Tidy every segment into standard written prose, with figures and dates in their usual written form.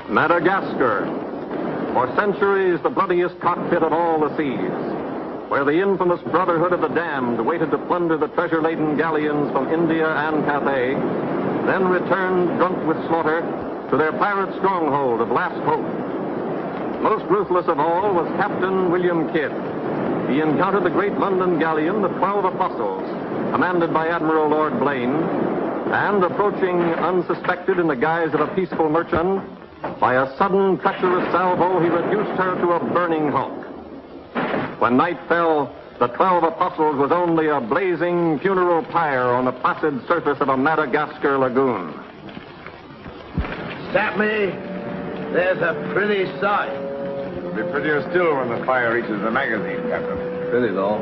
Madagascar. For centuries, the bloodiest cockpit of all the seas, where the infamous Brotherhood of the Damned waited to plunder the treasure-laden galleons from India and Cathay, then returned drunk with slaughter to their pirate stronghold of Last Hope. Most ruthless of all was Captain William Kidd. He encountered the great London galleon, the 12 Apostles, commanded by Admiral Lord Blaine, and approaching unsuspected in the guise of a peaceful merchant, by a sudden treacherous salvo, he reduced her to a burning hulk. When night fell, the 12 Apostles was only a blazing funeral pyre on the placid surface of a Madagascar lagoon. Stop me. There's a pretty sight. It'll be prettier still when the fire reaches the magazine, Captain. Pretty, though.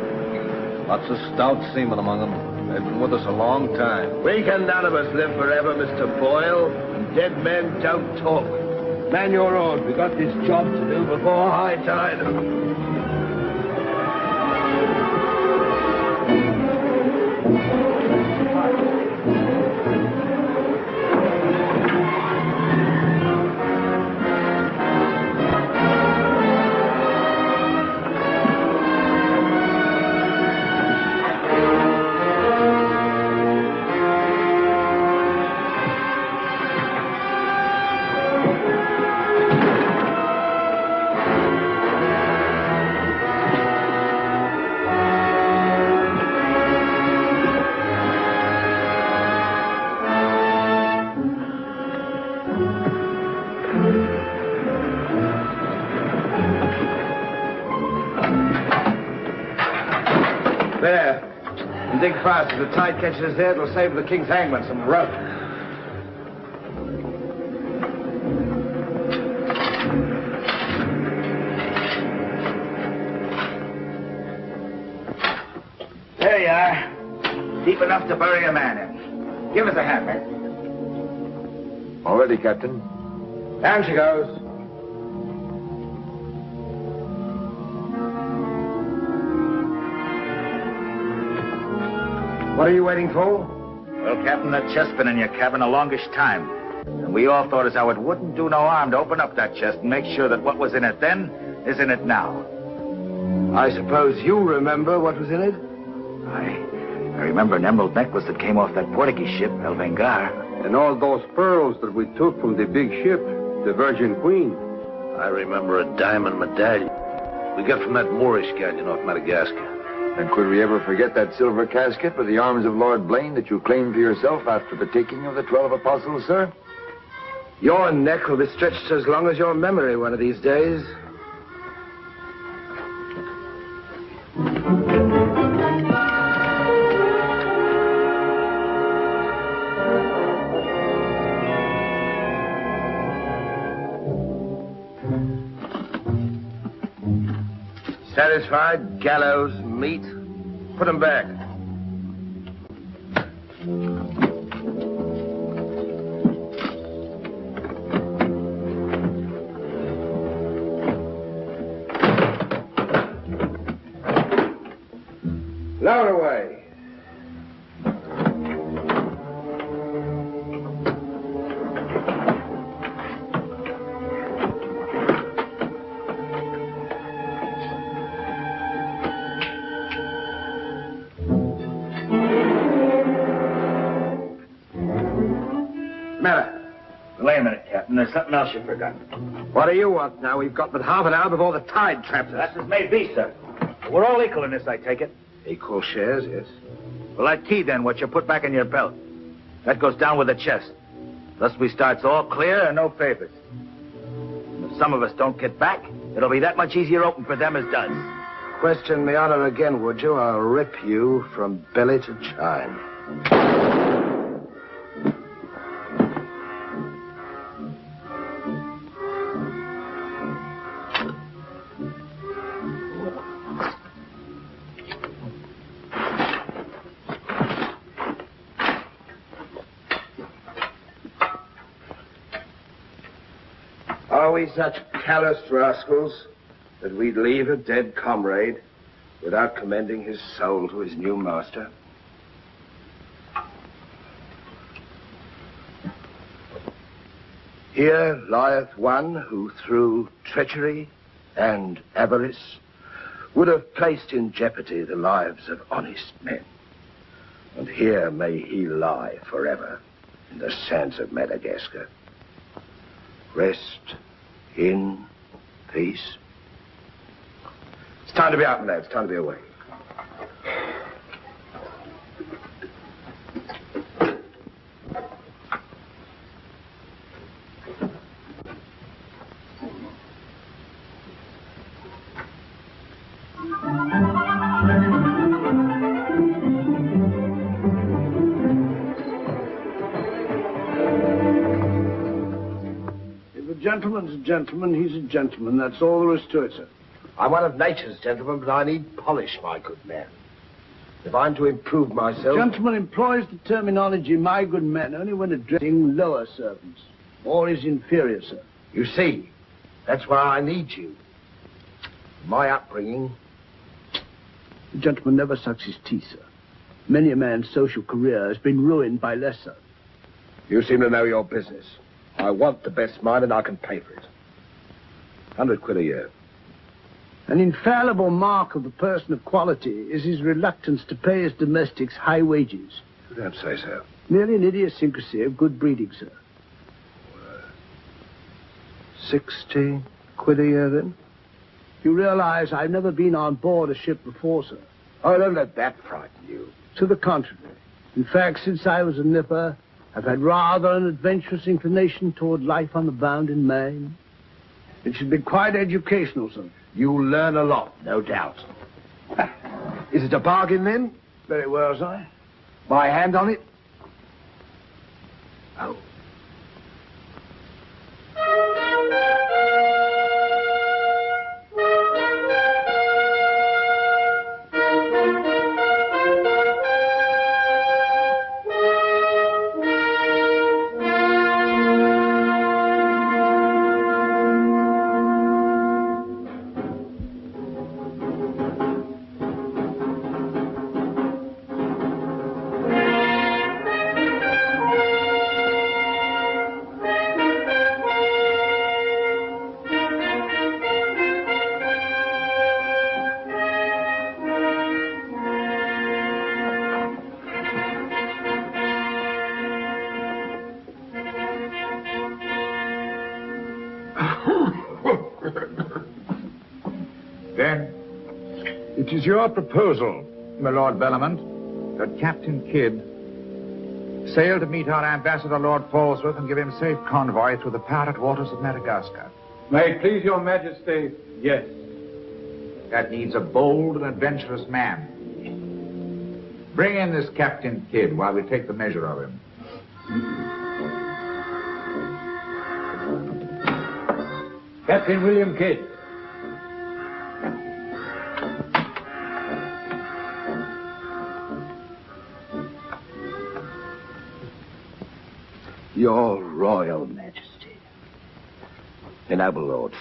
Lots of stout seamen among them. They've been with us a long time. We can none of us live forever, Mr. Boyle. And dead men don't talk. Man your own. We got this job to do before high tide. There. And dig fast. If the tide catches us there, it'll save the king's hangman some rope. There you are. Deep enough to bury a man in. Give us a hand, man. All ready, Captain. Down she goes. What are you waiting for? Well, Captain, that chest's been in your cabin the longest time. And we all thought as how it wouldn't do no harm to open up that chest and make sure that what was in it then is in it now. I suppose you remember what was in it? I remember an emerald necklace that came off that Portuguese ship, El Vengar. And all those pearls that we took from the big ship, the Virgin Queen. I remember a diamond medallion we got from that Moorish galleon off Madagascar. And could we ever forget that silver casket with the arms of Lord Blaine that you claimed for yourself after the taking of the 12 Apostles, sir? Your neck will be stretched as long as your memory one of these days. Satisfied? Gallows, meat. Put them back. Lower away. Wait a minute, Captain. There's something else you forgot. What do you want now? We've got but half an hour before the tide traps us. That's as may be, sir. We're all equal in this, I take it. Equal shares, yes. Well, that key, then, what you put back in your belt. That goes down with the chest. Thus we starts all clear and no favors. And if some of us don't get back, it'll be that much easier open for them as does. Question me honor again, would you? I'll rip you from belly to chine. Are we such calloused rascals that we'd leave a dead comrade without commending his soul to his new master? Here lieth one who through treachery and avarice would have placed in jeopardy the lives of honest men. And here may he lie forever in the sands of Madagascar. Rest in peace. It's time to be out, lads. It's time to be away. Gentleman's a gentleman, he's a gentleman. That's all there is to it, sir. I'm one of nature's gentlemen, but I need polish, my good man. If I'm to improve myself... Gentleman employs the terminology, my good man, only when addressing lower servants, or his inferior, sir. You see, that's why I need you. My upbringing... The gentleman never sucks his teeth, sir. Many a man's social career has been ruined by less, sir. You seem to know your business. I want the best mine, and I can pay for it. 100 quid a year. An infallible mark of the person of quality is his reluctance to pay his domestics high wages. You don't say so. Merely an idiosyncrasy of good breeding, sir. 60 quid a year, then? You realize I've never been on board a ship before, sir. Oh, don't let that frighten you. To the contrary. In fact, since I was a nipper, I've had rather an adventurous inclination toward life on the bound in Maine. It should be quite educational, sir. You'll learn a lot, no doubt. Is it a bargain, then? Very well, sir. My hand on it? Oh. Then, it is your proposal, my Lord Bellamont, that Captain Kidd sail to meet our ambassador, Lord Falsworth, and give him safe convoy through the pirate waters of Madagascar. May it please your majesty, yes. That needs a bold and adventurous man. Bring in this Captain Kidd while we take the measure of him. Captain William Kidd. Your Royal Majesty. The noble lord.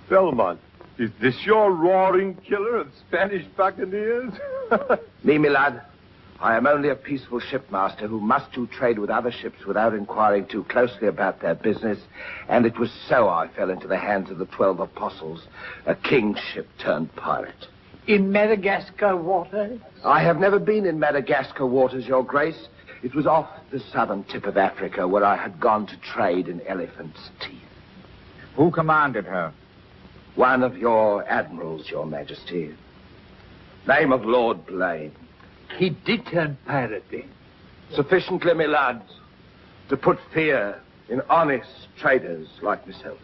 Belmont, is this your roaring killer of Spanish buccaneers? Me, my lad. I am only a peaceful shipmaster who must do trade with other ships without inquiring too closely about their business, and it was so I fell into the hands of the 12 apostles, a king's ship turned pirate. In Madagascar waters? I have never been in Madagascar waters, Your Grace. It was off the southern tip of Africa where I had gone to trade in elephants' teeth. Who commanded her? One of your admirals, Your Majesty. Name of Lord Blaine. He did turn pirate then? Sufficiently, my lads, to put fear in honest traders like myself.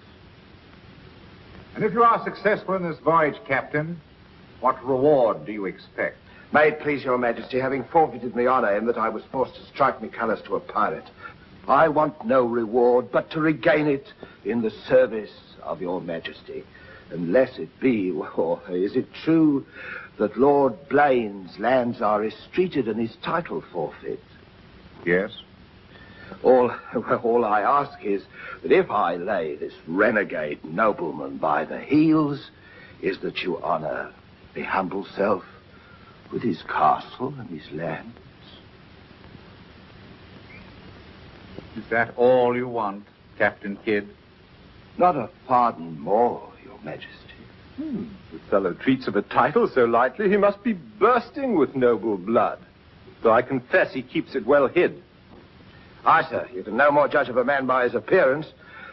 And if you are successful in this voyage, Captain, what reward do you expect? May it please Your Majesty, having forfeited my honor in that I was forced to strike me colors to a pirate, I want no reward but to regain it in the service of Your Majesty. Unless it be, or is it true that Lord Blaine's lands are estreated and his title forfeit? Yes. All I ask is that if I lay this renegade nobleman by the heels, is that you honor the humble self with his castle and his lands. Is that all you want, Captain Kidd? Not a pardon more, Your Majesty. The fellow treats of a title so lightly, he must be bursting with noble blood. Though I confess he keeps it well hid. Aye, sir, you can no more judge of a man by his appearance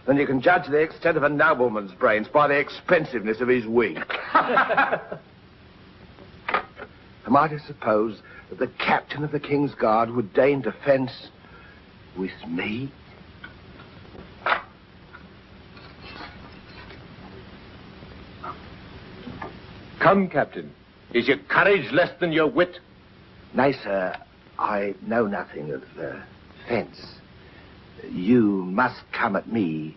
than you can judge the extent of a nobleman's brains by the expensiveness of his wig. Am I to suppose that the captain of the King's Guard would deign defense with me? Come, Captain. Is your courage less than your wit? Nay, sir, I know nothing of fence. You must come at me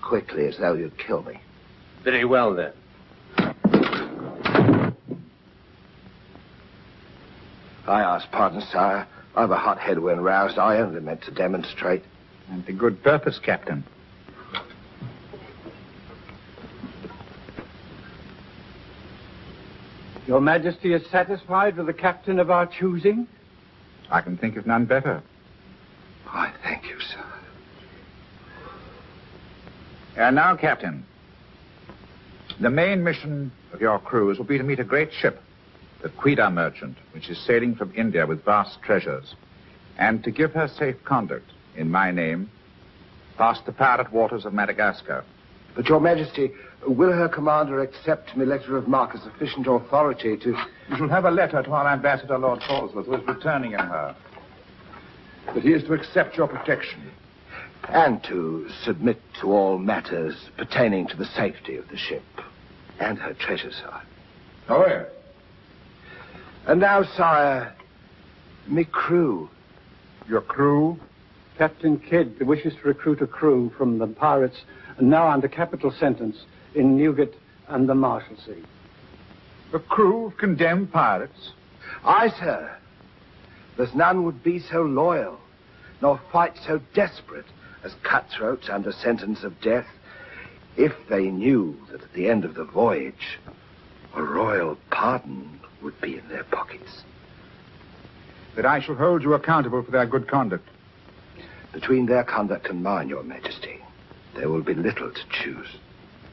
quickly as though you'd kill me. Very well, then. I ask pardon, sire. I've a hot head when roused. I only meant to demonstrate. And to good purpose, Captain. Your Majesty is satisfied with the captain of our choosing? I can think of none better. I thank you, sir. And now, Captain, the main mission of your cruise will be to meet a great ship, the Quida merchant, which is sailing from India with vast treasures, and to give her safe conduct in my name past the pirate waters of Madagascar. But, Your Majesty, will her commander accept my letter of marque as sufficient authority to... You shall have a letter to our ambassador, Lord Falsworth, who is returning in her. But he is to accept your protection. And to submit to all matters pertaining to the safety of the ship and her treasure, sire. Oh, yes. And now, sire, me crew. Your crew? Captain Kidd wishes to recruit a crew from the pirates now under capital sentence in Newgate and the Marshalsea. A crew of condemned pirates? Aye, sir. There's none would be so loyal, nor fight so desperate as cutthroats under sentence of death, if they knew that at the end of the voyage, a royal pardon would be in their pockets. That I shall hold you accountable for their good conduct. Between their conduct and mine, Your Majesty, there will be little to choose.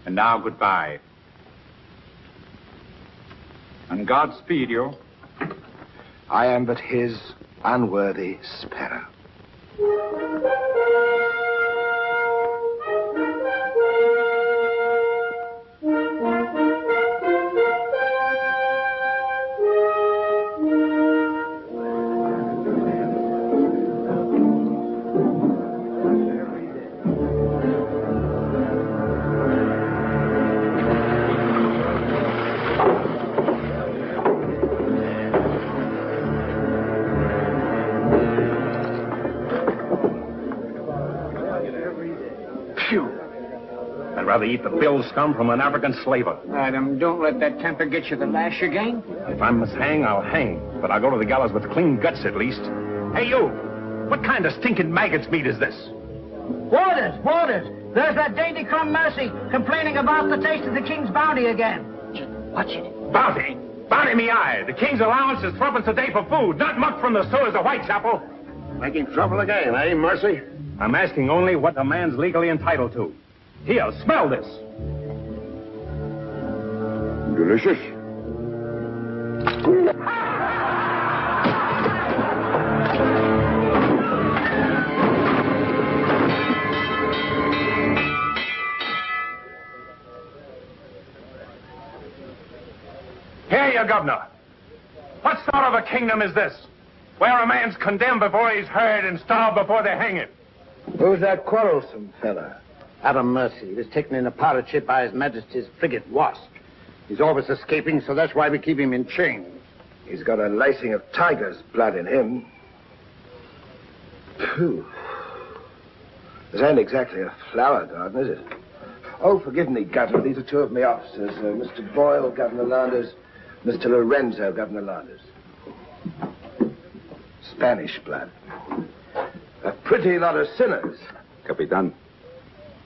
And now, goodbye. And Godspeed you. I am but his unworthy sparrow. Eat the bill scum from an African slaver. Adam, don't let that temper get you the lash again. If I must hang, I'll hang. But I'll go to the gallows with clean guts at least. Hey, you! What kind of stinking maggot's meat is this? Waters! There's that dainty crumb Mercy complaining about the taste of the king's bounty again. Watch it. Bounty? Bounty me eye. The king's allowance is threepence a day for food, not muck from the sewers of Whitechapel. Making trouble again, eh, Mercy? I'm asking only what a man's legally entitled to. Here, smell this. Delicious. Here, you governor. What sort of a kingdom is this? Where a man's condemned before he's heard and starved before they hang him. Who's that quarrelsome fella? Adam Mercy. He was taken in a pirate ship by His Majesty's frigate Wasp. He's always escaping, so that's why we keep him in chains. He's got a lacing of tiger's blood in him. Phew. This ain't exactly a flower garden, is it? Oh, forgive me, Governor. These are two of my officers. Mr. Boyle, Governor Landers. Mr. Lorenzo, Governor Landers. Spanish blood. A pretty lot of sinners. Capitan,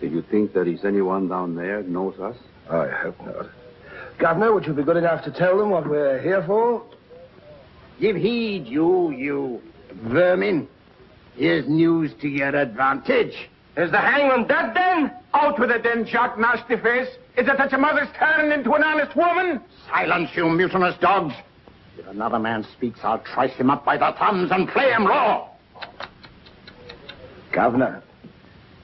do you think there is anyone down there who knows us? I hope not. Governor, would you be good enough to tell them what we're here for? Give heed, you vermin. Here's news to your advantage. Is the hangman dead, then? Out with it, then, Jock Nasty Face. Is it that your mother's turned into an honest woman? Silence, you mutinous dogs. If another man speaks, I'll trice him up by the thumbs and play him raw. Governor,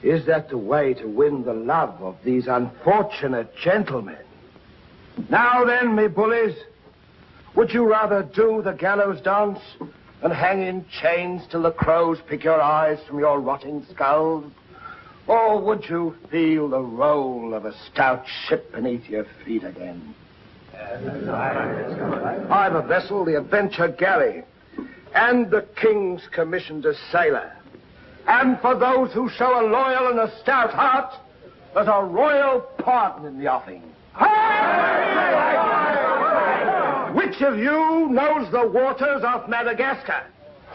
is that the way to win the love of these unfortunate gentlemen? Now then, me bullies, would you rather do the gallows dance and hang in chains till the crows pick your eyes from your rotting skulls? Or would you feel the roll of a stout ship beneath your feet again? I've a vessel, the Adventure Galley, and the King's commissioned a sailor. And for those who show a loyal and a stout heart, there's a royal pardon in the offing. Which of you knows the waters of Madagascar?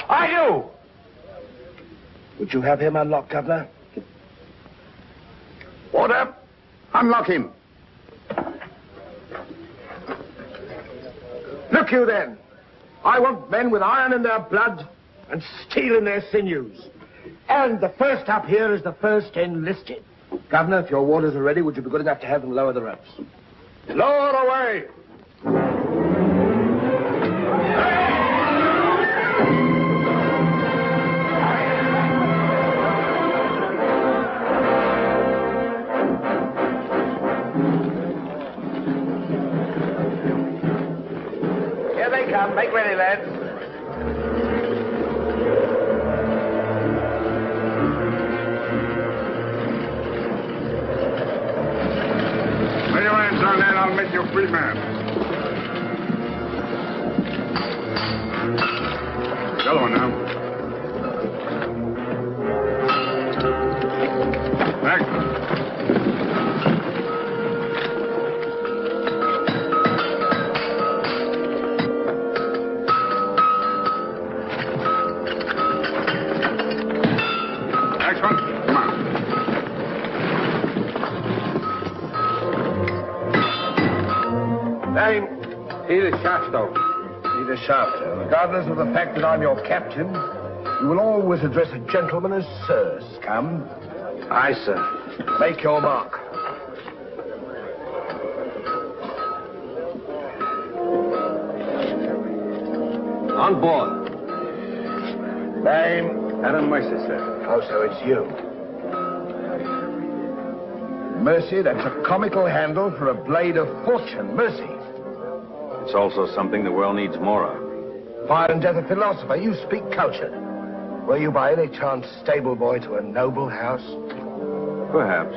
I do. Would you have him unlocked, Governor? Order. Unlock him. Look you then. I want men with iron in their blood and steel in their sinews. And the first up here is the first enlisted. Governor, if your warders are ready, would you be good enough to have them lower the ropes? Lower away! Here they come. Make ready, lads. Lay your hands on that, I'll make you a free man. The other one now. Back. Next one. Come on. Name? Peter Shafto. Peter Shafto. Regardless of the fact that I'm your captain, you will always address a gentleman as Sir, scum. Aye, sir. Make your mark. On board. Name? Adam Mercy, sir. Oh, so it's you. Mercy, that's a comical handle for a blade of fortune. Mercy. It's also something the world needs more of. Fire and death a philosopher. You speak culture. Were you by any chance stable boy to a noble house? Perhaps.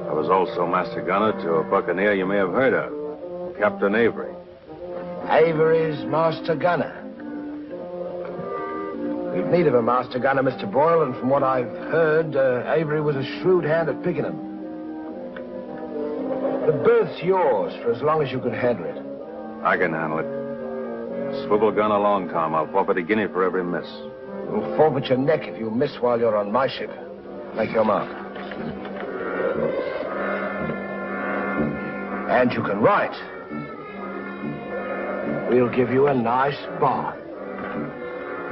I was also master gunner to a buccaneer you may have heard of, Captain Avery. Avery's master gunner. We've need of a master gunner, Mr. Boyle, and from what I've heard, Avery was a shrewd hand at picking them. The berth's yours for as long as you can handle it. I can handle it. Swivel gun along, Tom. I'll forfeit a guinea for every miss. You'll forfeit your neck if you miss while you're on my ship. Make your mark. And you can write. We'll give you a nice bar.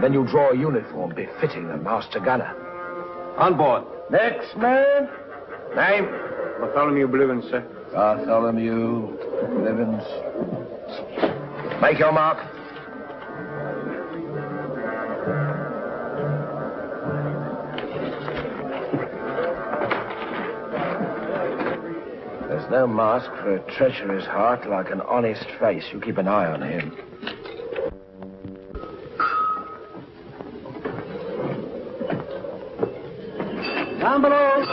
Then you draw a uniform befitting a master gunner. On board. Next man. Name? Bartholomew Blivens, sir. Bartholomew Blivens. Make your mark. There's no mask for a treacherous heart like an honest face. You keep an eye on him. Down below.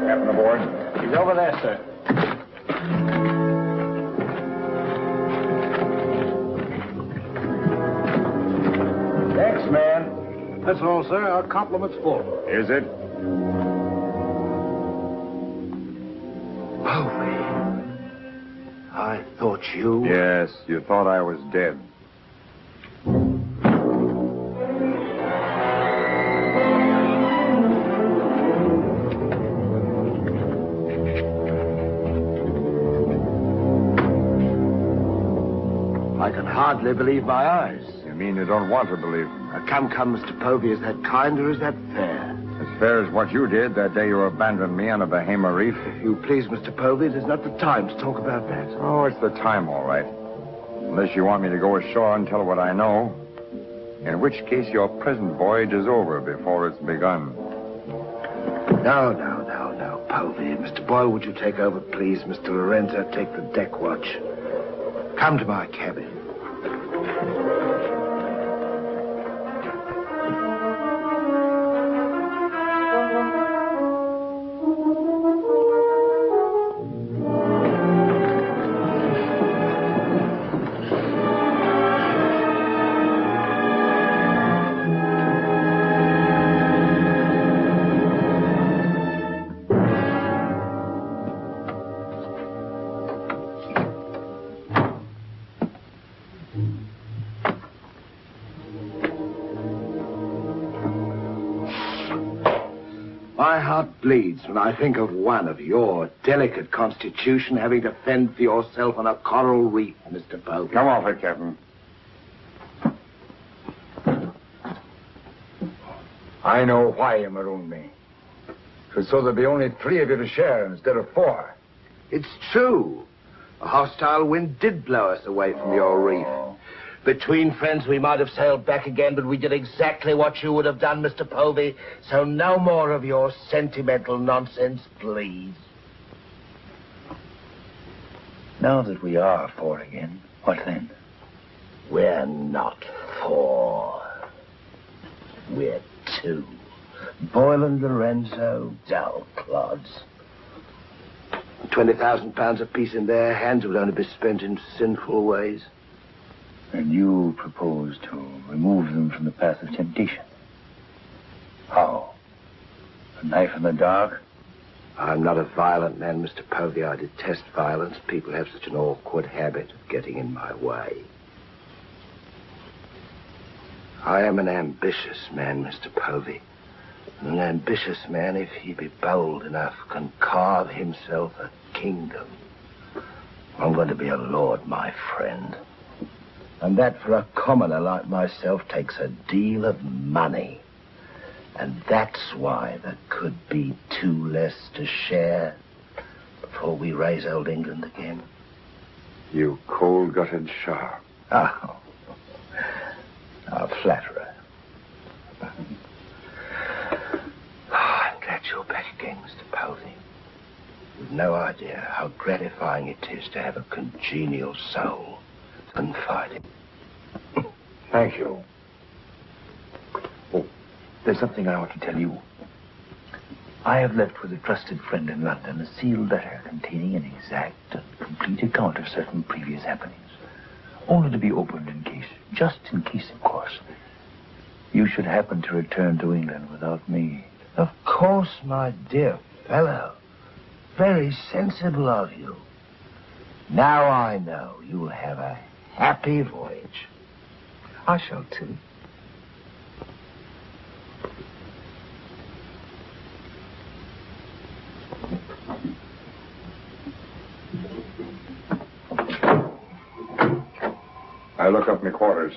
Captain aboard. He's over there, sir. Next man. That's all, sir. Our compliments full. Is it? I thought you... Yes, you thought I was dead. I can hardly believe my eyes. You mean you don't want to believe them? Come, Mr. Povey, is that kind or is that fair? As fair as what you did that day you abandoned me on a Bahama reef. If you please, Mr. Povey, there's not the time to talk about that. Oh, it's the time, all right. Unless you want me to go ashore and tell what I know. In which case your present voyage is over before it's begun. No, Povey. Mr. Boyle, would you take over, please? Mr. Lorenzo, take the deck watch. Come to my cabin. My heart bleeds when I think of one of your delicate constitution having to fend for yourself on a coral reef, Mr. Povey. Come off it, Captain. I know why you marooned me. It was so there'd be only 3 of you to share instead of 4. It's true. A hostile wind did blow us away from your reef. Between friends, we might have sailed back again, but we did exactly what you would have done, Mr. Povey. So no more of your sentimental nonsense, please. Now that we are 4 again, what then? We're not 4. We're 2. Boyle and Lorenzo, dull clods. 20,000 pounds apiece in their hands would only be spent in sinful ways. And you propose to remove them from the path of temptation. How? A knife in the dark? I'm not a violent man, Mr. Povey. I detest violence. People have such an awkward habit of getting in my way. I am an ambitious man, Mr. Povey. And an ambitious man, if he be bold enough, can carve himself a kingdom. I'm going to be a lord, my friend. And that, for a commoner like myself, takes a deal of money. And that's why there could be 2 less to share before we raise old England again. You cold-gutted shark. Oh, a flatterer. I'm glad you're back again, Mr. Povey. You've no idea how gratifying it is to have a congenial soul to confide in. Thank you. Oh, there's something I want to tell you. I have left with a trusted friend in London a sealed letter containing an exact and complete account of certain previous happenings, only to be opened in case, just in case, of course, you should happen to return to England without me. Of course, my dear fellow. Very sensible of you. Now I know you'll have a happy voyage. I shall too. I look up my quarters.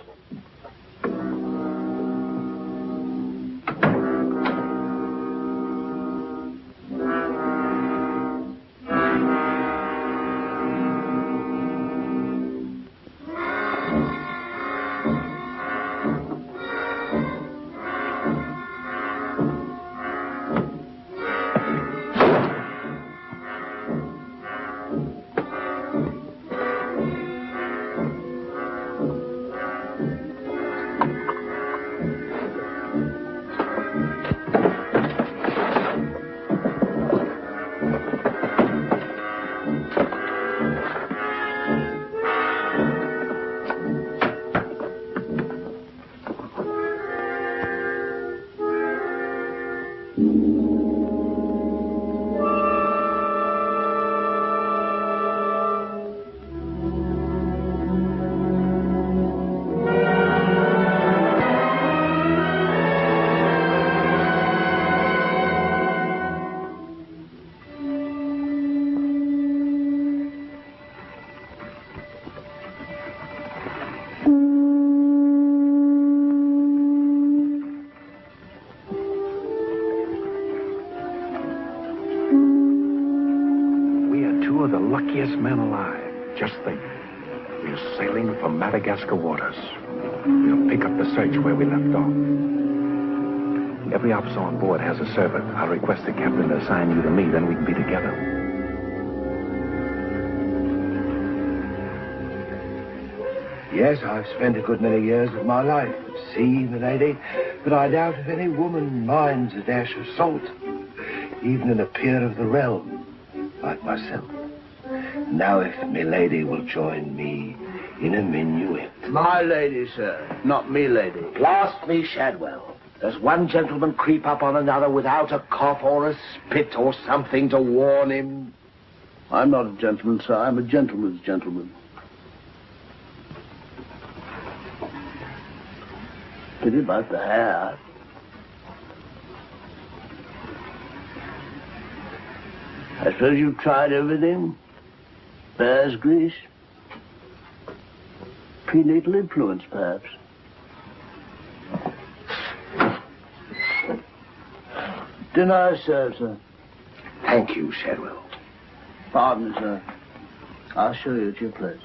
We're sailing for Madagascar waters. We'll pick up the search where we left off. Every officer on board has a servant. I'll request the captain to assign you to me, then we can be together. Yes, I've spent a good many years of my life at sea, milady, but I doubt if any woman minds a dash of salt, even in a peer of the realm, like myself. Now, if milady will join me in a minuet. My lady, sir, not me lady. Blast me, Shadwell. Does one gentleman creep up on another without a cough or a spit or something to warn him? I'm not a gentleman, sir. I'm a gentleman's gentleman. Pity about the hair. I suppose you've tried everything? Bear's grease? Prenatal influence, perhaps? Dinner served, sir. Thank you, Shadwell. Pardon me, sir. I'll show you at your place.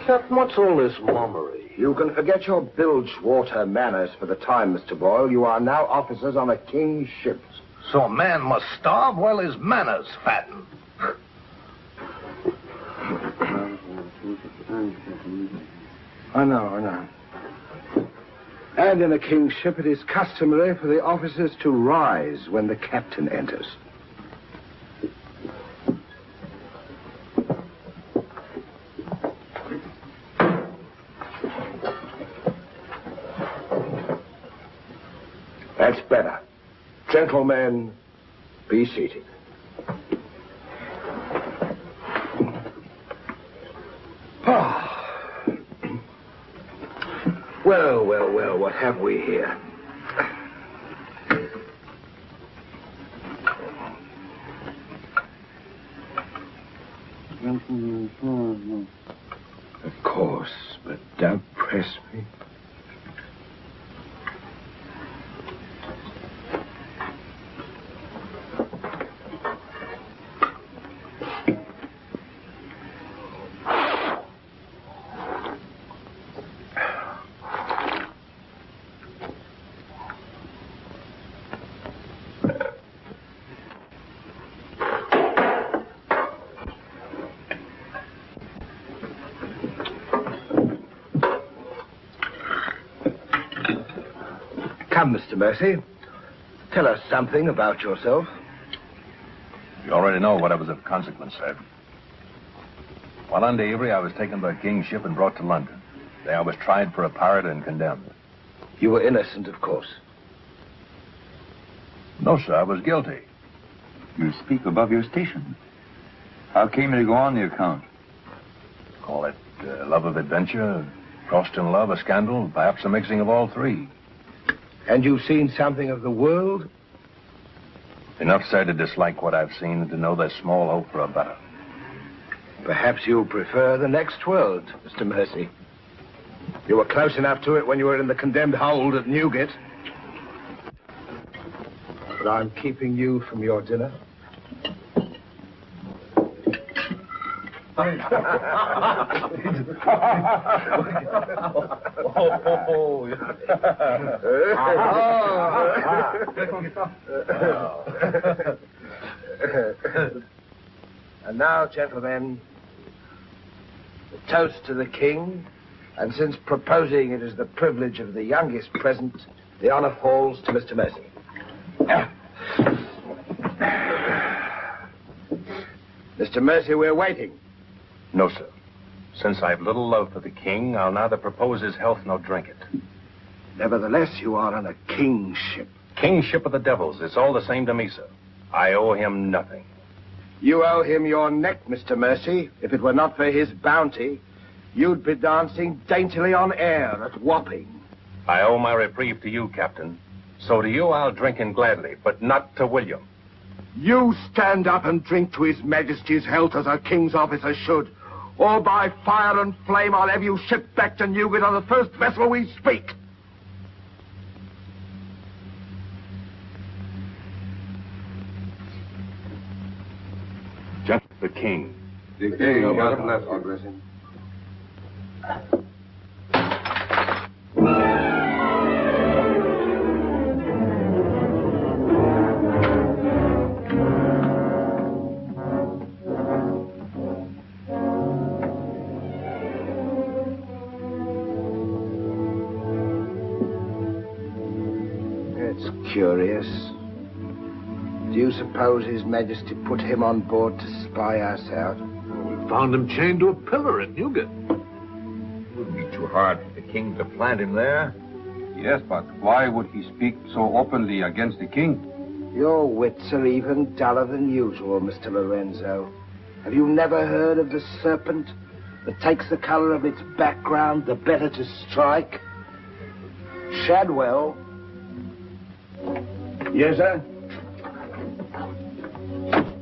Captain, what's all this mummery? You can forget your bilge water manners for the time, Mr. Boyle. You are now officers on a king's ship. So a man must starve while his manners fatten. I know. And in a king's ship, it is customary for the officers to rise when the captain enters. That's better. Gentlemen, be seated. Well, what have we here? Of course, but don't press me. Come, Mr. Mercy. Tell us something about yourself. You already know what was of consequence, sir. While under Avery, I was taken by a king's ship and brought to London. There I was tried for a pirate and condemned. You were innocent, of course. No, sir, I was guilty. You speak above your station. How came you to go on the account? Call it love of adventure, crossed in love, a scandal, perhaps a mixing of all three. And you've seen something of the world? Enough, sir, to dislike what I've seen and to know there's small hope for a better. Perhaps you'll prefer the next world, Mr. Mercy. You were close enough to it when you were in the condemned hold at Newgate. But I'm keeping you from your dinner. And now, gentlemen, the toast to the king, and since proposing it is the privilege of the youngest present, the honor falls to Mr. Mercy. Mr. Mercy, we're waiting. No, sir. Since I've little love for the king, I'll neither propose his health nor drink it. Nevertheless, you are on a king's ship. Kingship of the devils. It's all the same to me, sir. I owe him nothing. You owe him your neck, Mr. Mercy. If it were not for his bounty, you'd be dancing daintily on air at Wapping. I owe my reprieve to you, Captain. So to you I'll drink in gladly, but not to William. You stand up and drink to his majesty's health as a king's officer should. Or by fire and flame I'll have you shipped back to Newgate on the first vessel we speak. The king. The king, God bless him. It's curious. Do you suppose His Majesty put him on board to spy us out? We found him chained to a pillar in Newgate. It wouldn't be too hard for the king to plant him there. Yes, but why would he speak so openly against the king? Your wits are even duller than usual, Mr. Lorenzo. Have you never heard of the serpent that takes the color of its background the better to strike? Shadwell. Yes, sir?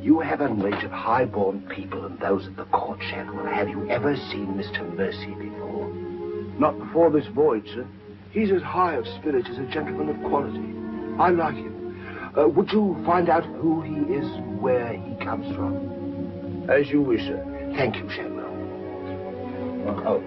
You have a knowledge of high-born people and those at the court, Shadwell. Have you ever seen Mr. Mercy before? Not before this voyage, sir. He's as high of spirit as a gentleman of quality. I like him. Would you find out who he is, where he comes from? As you wish, sir. Thank you, Shadwell. Oh.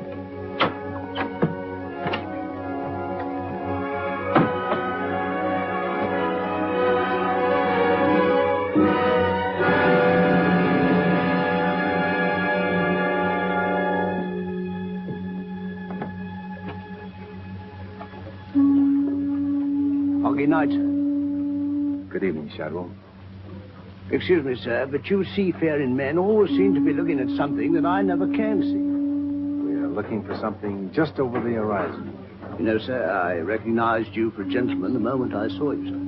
Good night, sir. Good evening, Shadwell. Excuse me, sir, but you seafaring men always seem to be looking at something that I never can see. We are looking for something just over the horizon. You know, sir, I recognized you for a gentleman the moment I saw you, sir.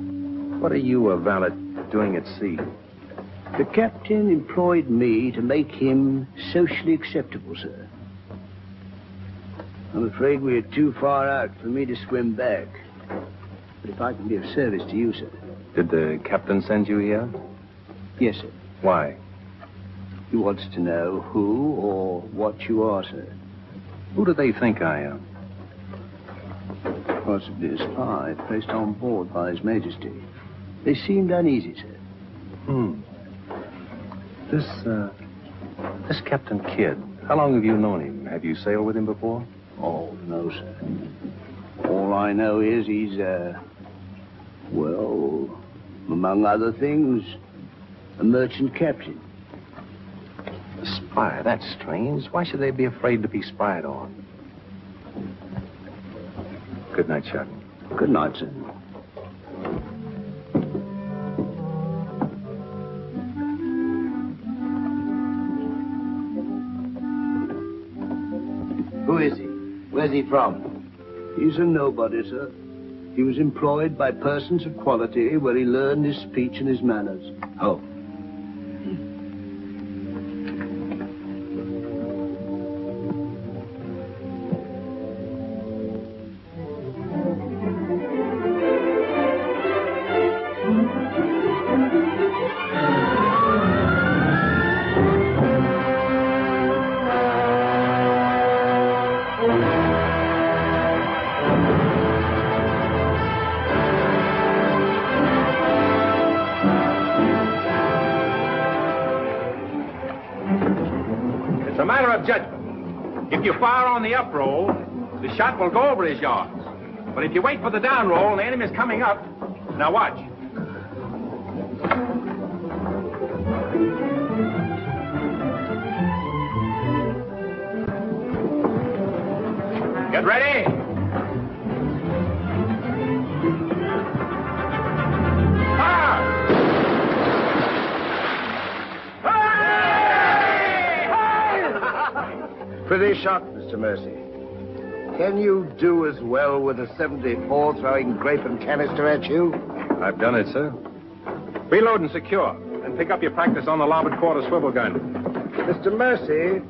What are you, a valet, doing at sea? The captain employed me to make him socially acceptable, sir. I'm afraid we're too far out for me to swim back. But if I can be of service to you, sir. Did the captain send you here? Yes, sir. Why? He wants to know who or what you are, sir. Who do they think I am? Possibly a spy placed on board by His Majesty. They seemed uneasy, sir. This Captain Kidd, how long have you known him? Have you sailed with him before? Oh, no, sir. All I know is he's, well, among other things, a merchant captain. A spy? That's strange. Why should they be afraid to be spied on? Good night, Shadwell. Good night, sir. Who is he? Where's he from? He's a nobody, sir. He was employed by persons of quality where he learned his speech and his manners. Oh. Judgment. If you fire on the up roll, the shot will go over his yards. But if you wait for the down roll and the enemy's coming up, now watch. Get ready. Pretty shot, Mr. Mercy. Can you do as well with a 74 throwing grape and canister at you? I've done it, sir. Reload and secure. Then pick up your practice on the larboard quarter swivel gun. Mr. Mercy,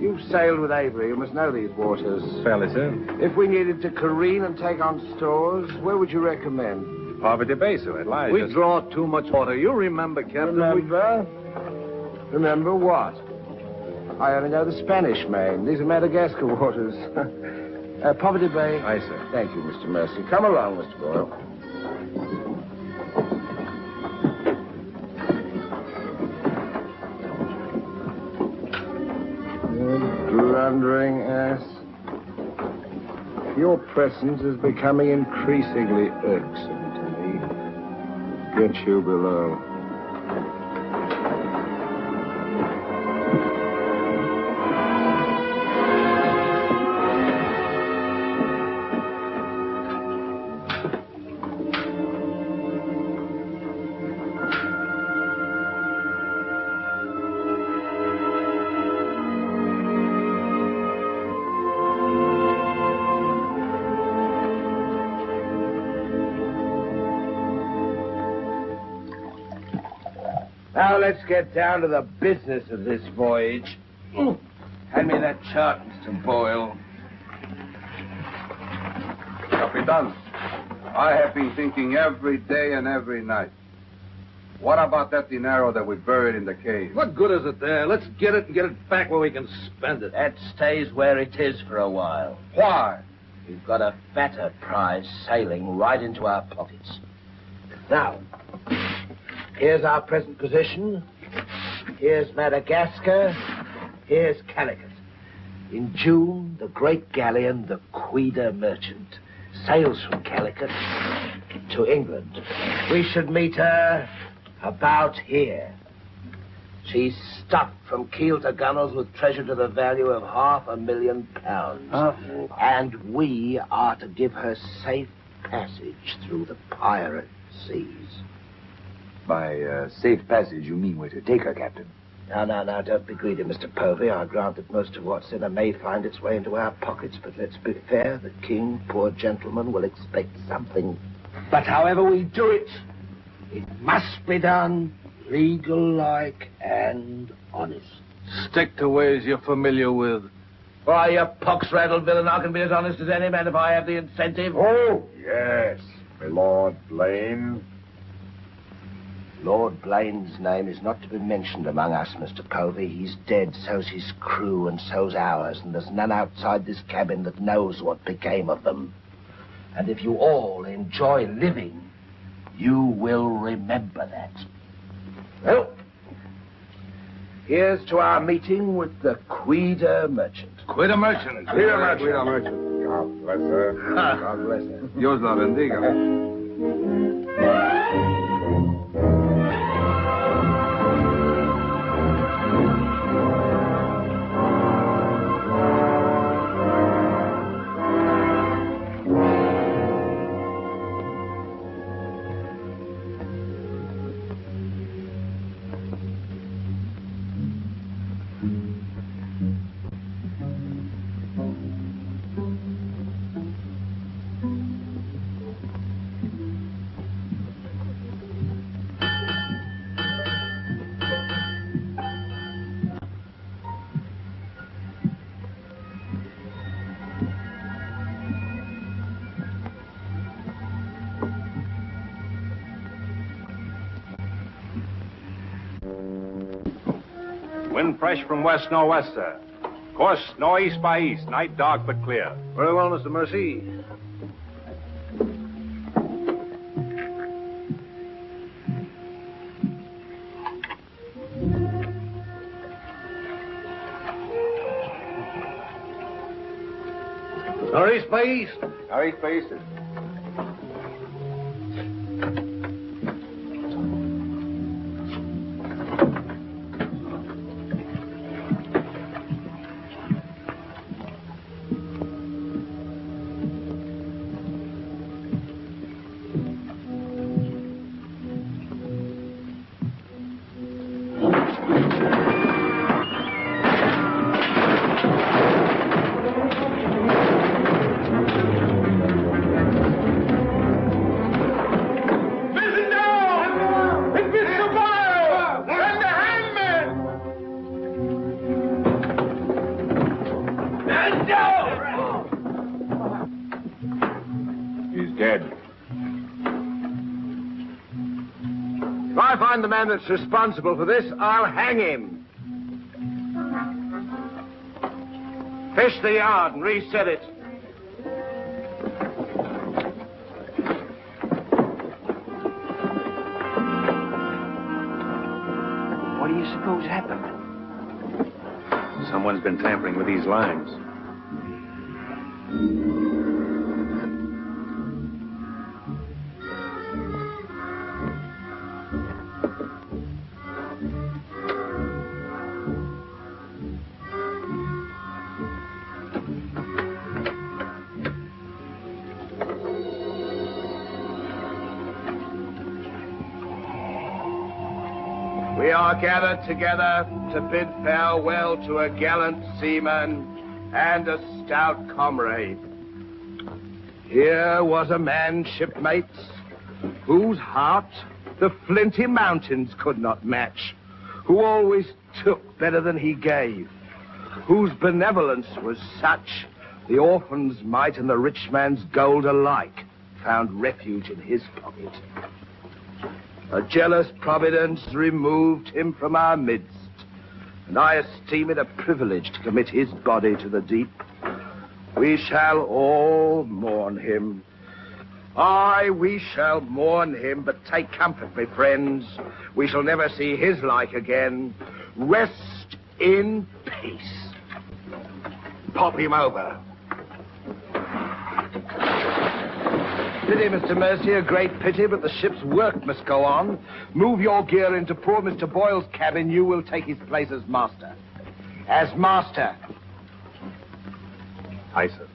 you've sailed with Avery. You must know these waters. Fairly, sir. If we needed to careen and take on stores, where would you recommend? Poverty Bay, sir. It lies. We draw too much water. You remember, Captain? Remember? Remember what? I only know the Spanish Main. These are Madagascar waters. Poverty Bay. Aye, sir. Thank you, Mr. Mercy. Come along, Mr. Boyle. your presence is becoming increasingly irksome to me. Get you below. Now let's get down to the business of this voyage. Hand me that chart, Mr. Boyle. Capitan, I have been thinking every day and every night. What about that dinero that we buried in the cave? What good is it there? Let's get it and get it back where we can spend it. That stays where it is for a while. Why? We've got a fatter prize sailing right into our pockets. Now, here's our present position. Here's Madagascar. Here's Calicut. In June, the great galleon, the Queen Merchant, sails from Calicut to England. We should meet her about here. She's stuffed from keel to gunwales with treasure to the value of £500,000. And we are to give her safe passage through the pirate seas. By safe passage, you mean we're to take her, Captain? No, don't be greedy, Mr. Povey. I grant that most of what's in her may find its way into our pockets, but let's be fair. The king, poor gentleman, will expect something. But however we do it, it must be done legal-like and honest. Stick to ways you're familiar with. Why, you pox-rattled villain, I can be as honest as any man if I have the incentive. Oh, yes, my Lord Blaine. Lord Blaine's name is not to be mentioned among us, Mr. Povey. He's dead, so's his crew, and so's ours, and there's none outside this cabin that knows what became of them. And if you all enjoy living, you will remember that. Well, here's to our meeting with the Queen Merchant. Queen Merchant. Queen Merchant. God bless her. God bless her. Dios la bendiga. Wind fresh from west northwest, sir. Course northeast by east. Night dark but clear. Very well, Mr. Mercy. Northeast by east. Northeast by east. If I find the man that's responsible for this, I'll hang him. Fish the yard and reset it. What do you suppose happened? Someone's been tampering with these lines. We are gathered together to bid farewell to a gallant seaman and a stout comrade. Here was a man, shipmates, whose heart the flinty mountains could not match, who always took better than he gave, whose benevolence was such the orphan's mite and the rich man's gold alike found refuge in his pocket. A jealous providence removed him from our midst, and I esteem it a privilege to commit his body to the deep. We shall all mourn him. Aye, we shall mourn him, but take comfort, my friends. We shall never see his like again. Rest in peace. Pop him over. Pity, Mr. Mercy, a great pity, but the ship's work must go on. Move your gear into poor Mr. Boyle's cabin. You will take his place as master. As master. Aye, sir.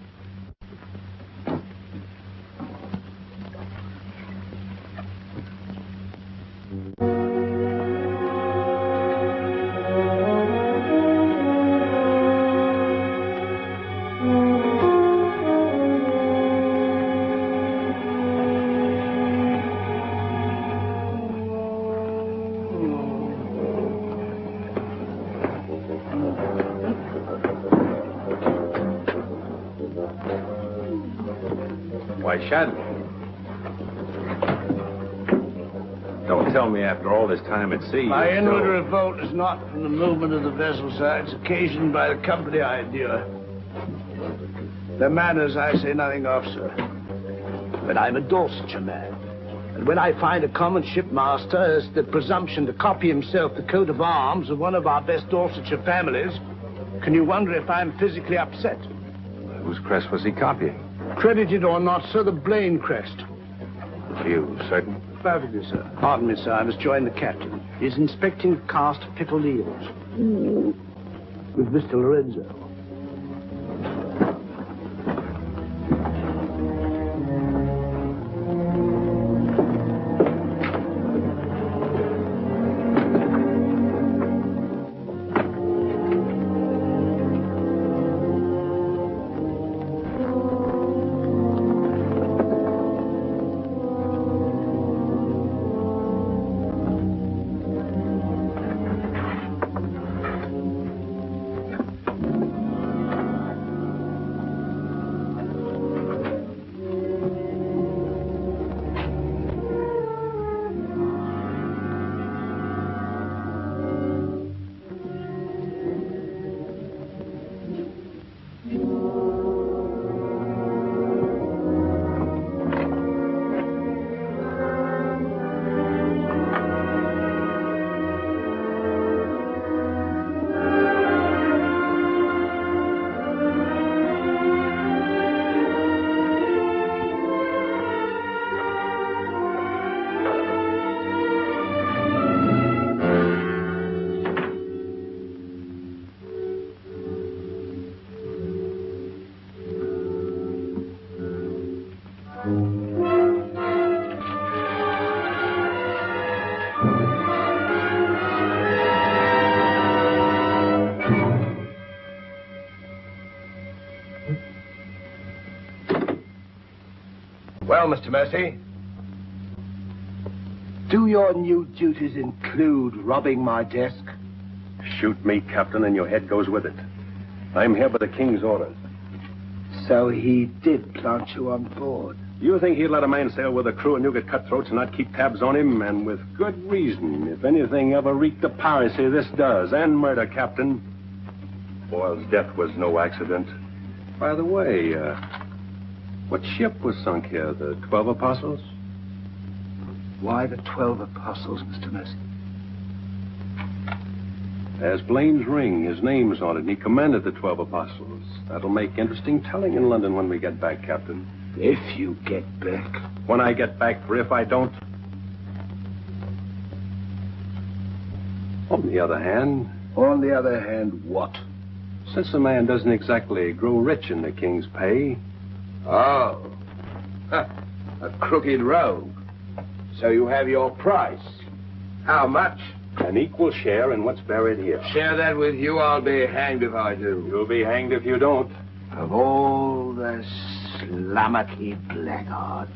Why, Shad. Don't tell me after all this time at sea. My inward revolt is not from the movement of the vessel, sir. It's occasioned by the company I endure. Their manners I say nothing of, sir. But I'm a Dorsetshire man. And when I find a common shipmaster has the presumption to copy himself the coat of arms of one of our best Dorsetshire families, can you wonder if I'm physically upset? Whose crest was he copying? Credited or not, sir, the Blaine crest. You certain? Perfectly, sir. Pardon me, sir. I must join the captain. He's inspecting the cast of pickled eels. With Mr. Lorenzo. Well, Mr. Mercy, do your new duties include robbing my desk? Shoot me, Captain, and your head goes with it. I'm here by the King's orders. So he did plant you on board? You think he'd let a man sail with a crew and you get cutthroats and not keep tabs on him? And with good reason. If anything ever reeked of piracy, this does. And murder, Captain. Boyle's death was no accident. By the way, what ship was sunk here? The 12 Apostles? Why the 12 Apostles, Mr. Mercy? There's Blaine's ring. His name's on it, and he commanded the 12 Apostles. That'll make interesting telling in London when we get back, Captain. If you get back. When I get back, for if I don't. On the other hand... On the other hand, what? Since a man doesn't exactly grow rich in the King's pay... Oh. A crooked rogue. So you have your price. How much? An equal share in what's buried here. Share that with you, I'll be hanged if I do. You'll be hanged if you don't. Of all the slummocky blackguards.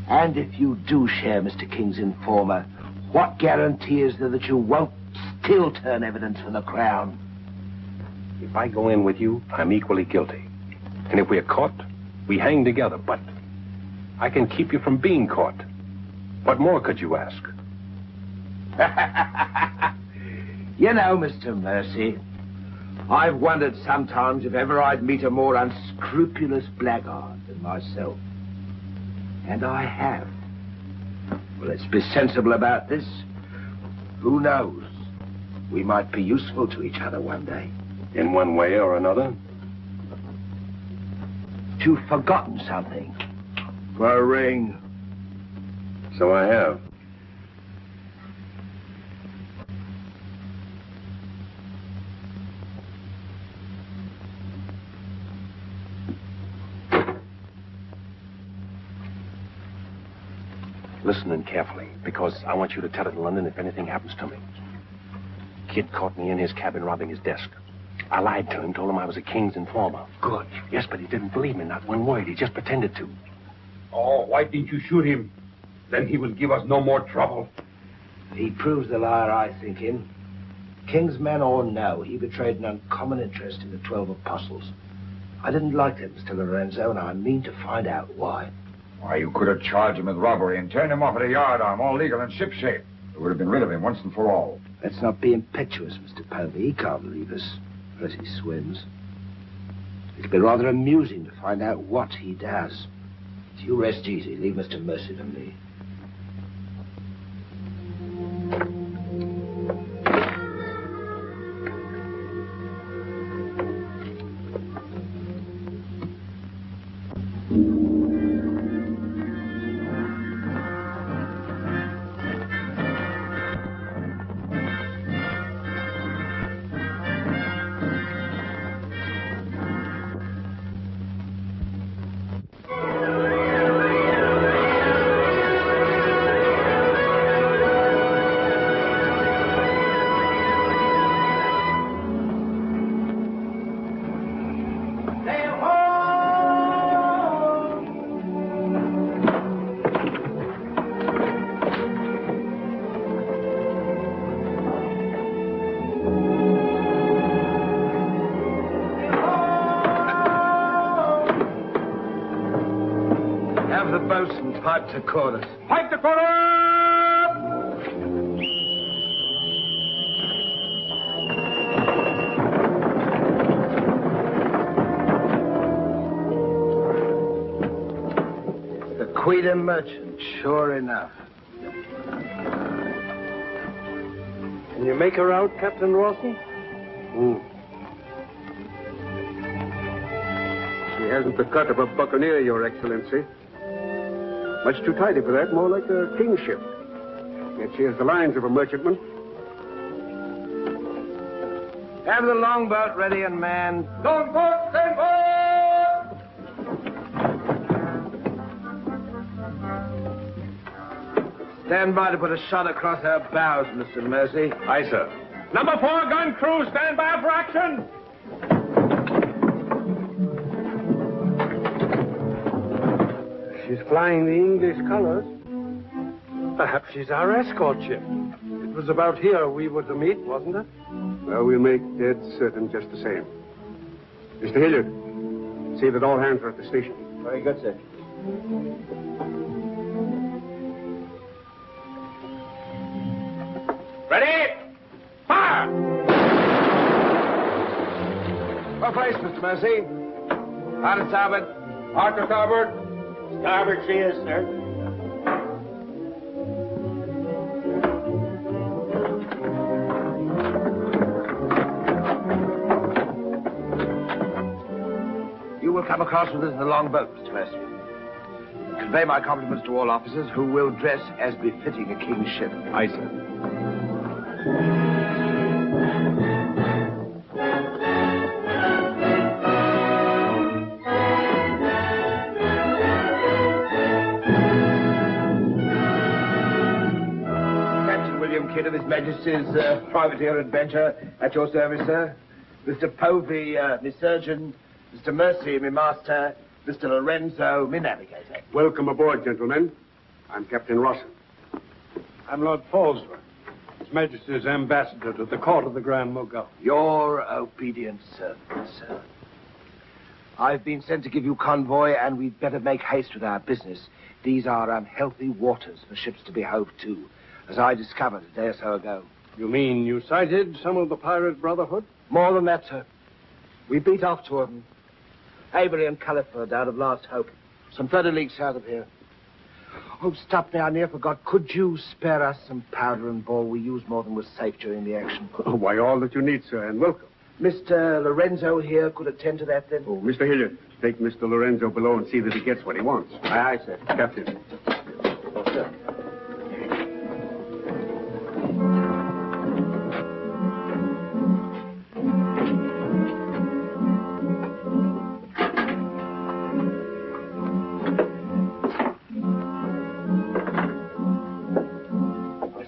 And if you do share Mr. King's informer, what guarantee is there that you won't still turn evidence for the Crown? If I go in with you, I'm equally guilty. And if we're caught, we hang together. But I can keep you from being caught. What more could you ask? You know, Mr. Mercy, I've wondered sometimes if ever I'd meet a more unscrupulous blackguard than myself. And I have. Well, let's be sensible about this. Who knows? We might be useful to each other one day. In one way or another? You've forgotten something. For a ring. So I have. Listen in carefully, because I want you to tell it in London if anything happens to me. Kid caught me in his cabin robbing his desk. I lied to him, told him I was a King's informer. Good. Yes, but he didn't believe me, not one word. He just pretended to. Oh, why didn't you shoot him? Then he will give us no more trouble. He proves the liar I think him. King's men or no, he betrayed an uncommon interest in the 12 apostles. I didn't like them, Mr. Lorenzo, and I mean to find out why. Why, you could have charged him with robbery and turned him off at a yardarm, all legal and shipshape. We would have been rid of him once and for all. Let's not be impetuous, Mr. Povey. He can't leave us, unless he swims. It'll be rather amusing to find out what he does. So you rest easy. Leave Mr. Mercy to me. Pipe to chorus. Pipe to chorus! The Queen merchant, sure enough. Can you make her out, Captain Rawson? She hasn't the cut of a buccaneer, Your Excellency. Much too tidy for that, more like a kingship. Yet she has the lines of a merchantman. Have the longboat ready and manned. Longboat, stand by! Stand by to put a shot across her bows, Mr. Mercy. Aye, sir. Number 4 gun crew, stand by for action. She's flying the English colors. Perhaps she's our escort ship. It was about here we were to meet, wasn't it? Well, we'll make dead certain just the same. Mr. Hilliard, see that all hands are at the station. Very good, sir. Ready? Fire! What place, Mr. Mercy? Hard to starboard. Hard to starboard. Starboard she is, sir. You will come across with us in the longboat, Mr. Mercy. Convey my compliments to all officers who will dress as befitting a king's ship. Aye, sir. Kidd of His Majesty's privateer adventure at your service, sir. Mr. Povey, me surgeon. Mr. Mercy, me master. Mr. Lorenzo, me navigator. Welcome aboard, gentlemen. I'm Captain Rawson. I'm Lord Falsworth, His Majesty's ambassador to the court of the Grand Mogul. Your obedient servant, sir. I've been sent to give you convoy, and we'd better make haste with our business. These are unhealthy waters for ships to be hove to, as I discovered a day or so ago. You mean you sighted some of the pirate brotherhood? More than that, sir. We beat off two of them. Avery and Culliford out of Last Hope, some 30 leagues south of here. Oh, stop me, I near forgot. Could you spare us some powder and ball? We used more than was safe during the action. Oh, why, all that you need, sir, and welcome. Mr. Lorenzo here could attend to that, then? Oh, Mr. Hilliard, take Mr. Lorenzo below and see that he gets what he wants. Aye, aye, sir. Captain. Oh, sir.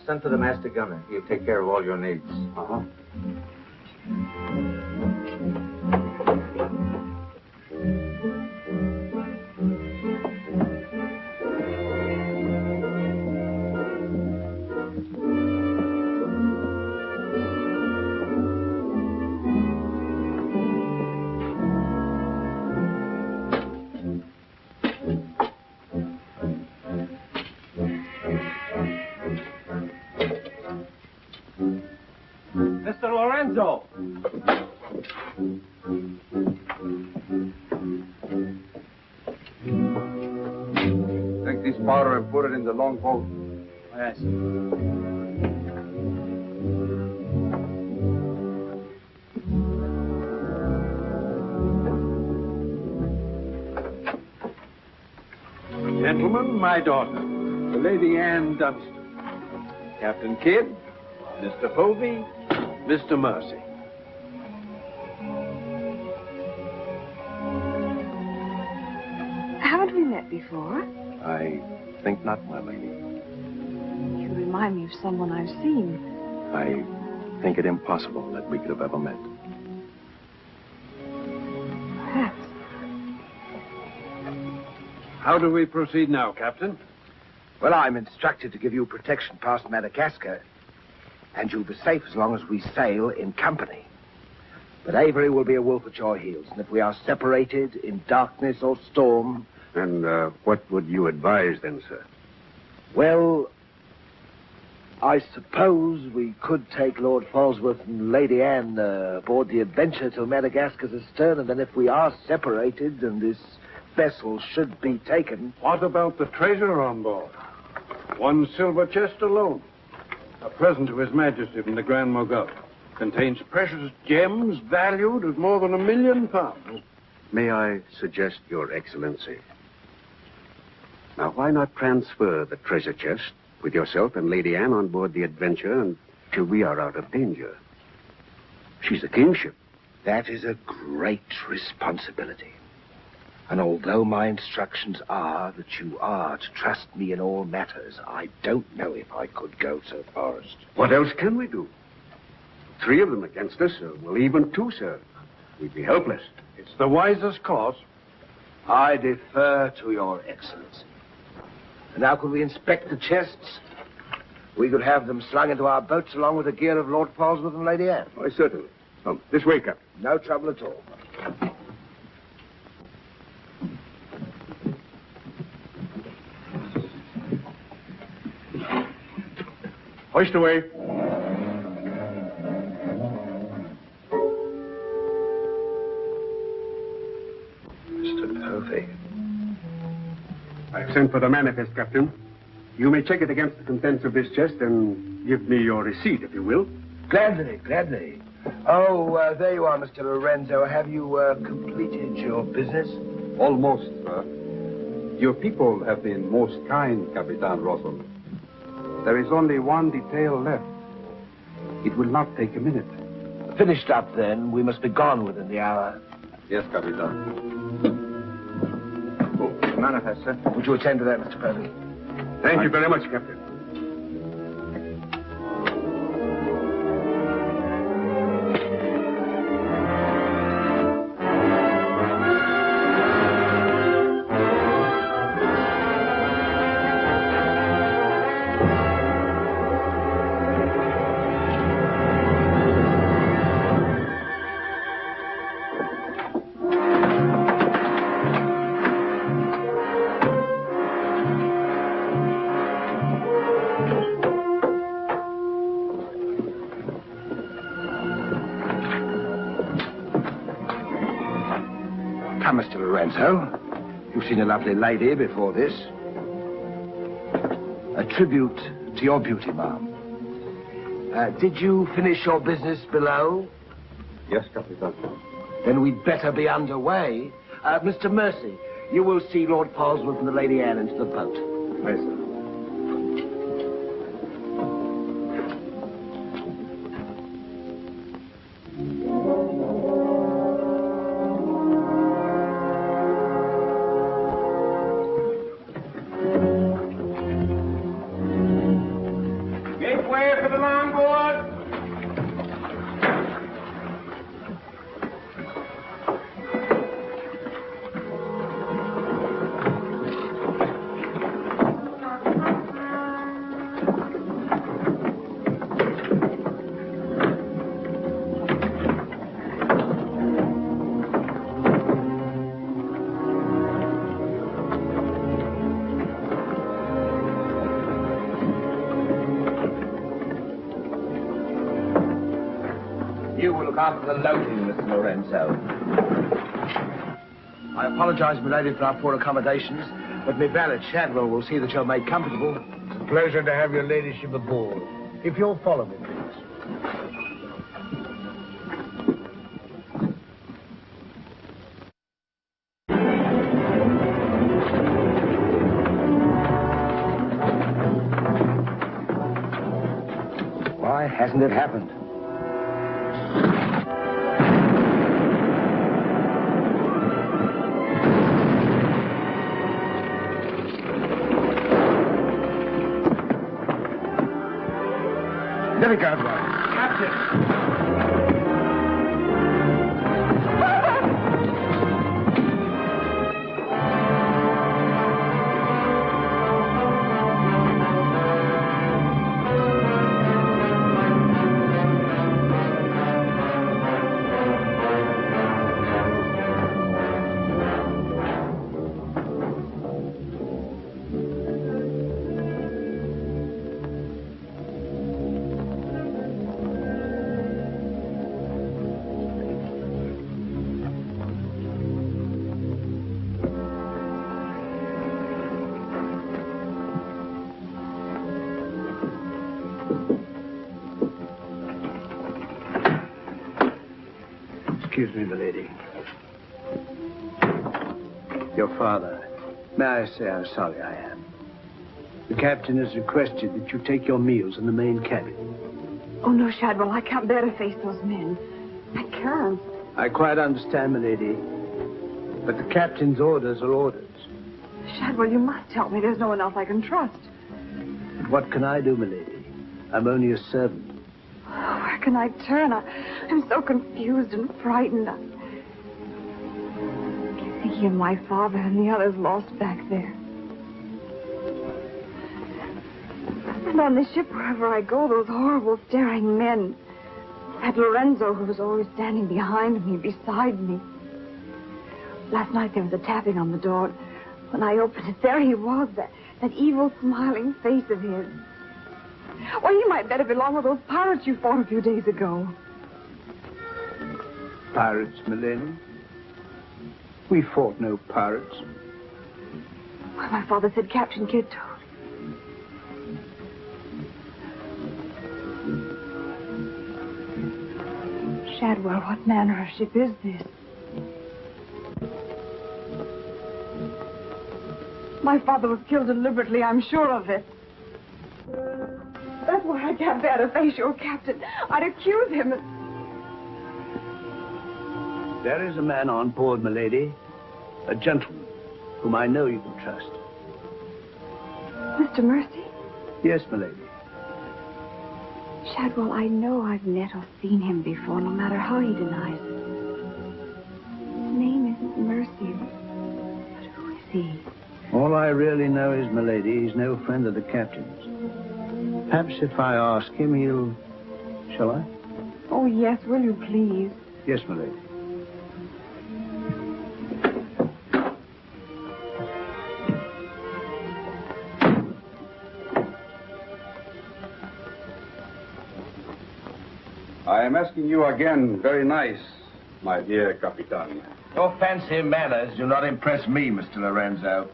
Send for the master gunner. He'll take care of all your needs. Uh-huh. Mr. Lorenzo! Take this powder and put it in the longboat. Yes. Gentlemen, my daughter, the Lady Anne Dunstan. Captain Kidd, Mr. Povey, Mr. Mercy. Haven't we met before? I think not, my lady. You remind me of someone I've seen. I think it impossible that we could have ever met. Perhaps. How do we proceed now, Captain? Well, I'm instructed to give you protection past Madagascar, and you'll be safe as long as we sail in company. But Avery will be a wolf at your heels, and if we are separated in darkness or storm... And what would you advise then, sir? Well, I suppose we could take Lord Falsworth and Lady Anne aboard the Adventure till Madagascar's astern, and then if we are separated and this vessel should be taken... What about the treasure on board? One silver chest alone. A present to His Majesty from the Grand Mogul. Contains precious gems valued at more than £1 million. May I suggest, Your Excellency? Now, why not transfer the treasure chest with yourself and Lady Anne on board the Adventure until we are out of danger? She's a kingship. That is a great responsibility. And although my instructions are that you are to trust me in all matters, I don't know if I could go so far as to... What else can we do? 3 of them against us, well, even 2, sir. We'd be helpless. It's the wisest course. I defer to Your Excellency. And now could we inspect the chests? We could have them slung into our boats along with the gear of Lord Falsworth and Lady Anne. Why, certainly. Come, this way, Captain. No trouble at all. Hoist away. Mr. Povey. I've sent for the manifest, Captain. You may check it against the contents of this chest and give me your receipt, if you will. Gladly, gladly. Oh, there you are, Mr. Lorenzo. Have you completed your business? Almost, sir. Your people have been most kind, Capitan Rosson. There is only one detail left. It will not take a minute. Finished up, then. We must be gone within the hour. Yes, Capitan. Manifest, sir. Would you attend to that, Mr. Povey? Thank you very much, Captain. Mr. Lorenzo. You've seen a lovely lady before this. A tribute to your beauty, ma'am. Did you finish your business below? Yes, Capitan. Then we'd better be underway. Mr. Mercy, you will see Lord Polesworth and the Lady Anne into the boat. Yes, sir. After the loading, Mr. Lorenzo. I apologize, milady, for our poor accommodations, but my valet, Shadwell, will see that you're made comfortable. It's a pleasure to have your ladyship aboard. If you'll follow me, please. Why hasn't it happened? There we go, Captain! Excuse me, milady. Your father. May I say how sorry I am? The captain has requested that you take your meals in the main cabin. Oh, no, Shadwell, I can't bear to face those men. I can't. I quite understand, milady. But the captain's orders are orders. Shadwell, you must help me. There's no one else I can trust. What can I do, milady? I'm only a servant. Oh, where can I turn? I'm so confused and frightened. I keep thinking of my father and the others lost back there. And on the ship, wherever I go, those horrible staring men. That Lorenzo who was always standing behind me, beside me. Last night there was a tapping on the door. When I opened it, there he was, that evil, smiling face of his. Well, he might better belong with those pirates you fought a few days ago. Pirates, milady? We fought no pirates. Well, my father said Captain Kidd told. Shadwell, what manner of ship is this? My father was killed deliberately, I'm sure of it. That's why I can't bear to face your captain. I'd accuse him. There is a man on board, milady. A gentleman whom I know you can trust. Mr. Mercy? Yes, milady. Shadwell, I know I've met or seen him before, no matter how he denies it. His name isn't Mercy. But who is he? All I really know is, milady, he's no friend of the captain's. Perhaps if I ask him, he'll... Shall I? Oh, yes, will you please? Yes, milady. I am asking you again, very nice, my dear Capitan. Your fancy manners do not impress me, Mr. Lorenzo.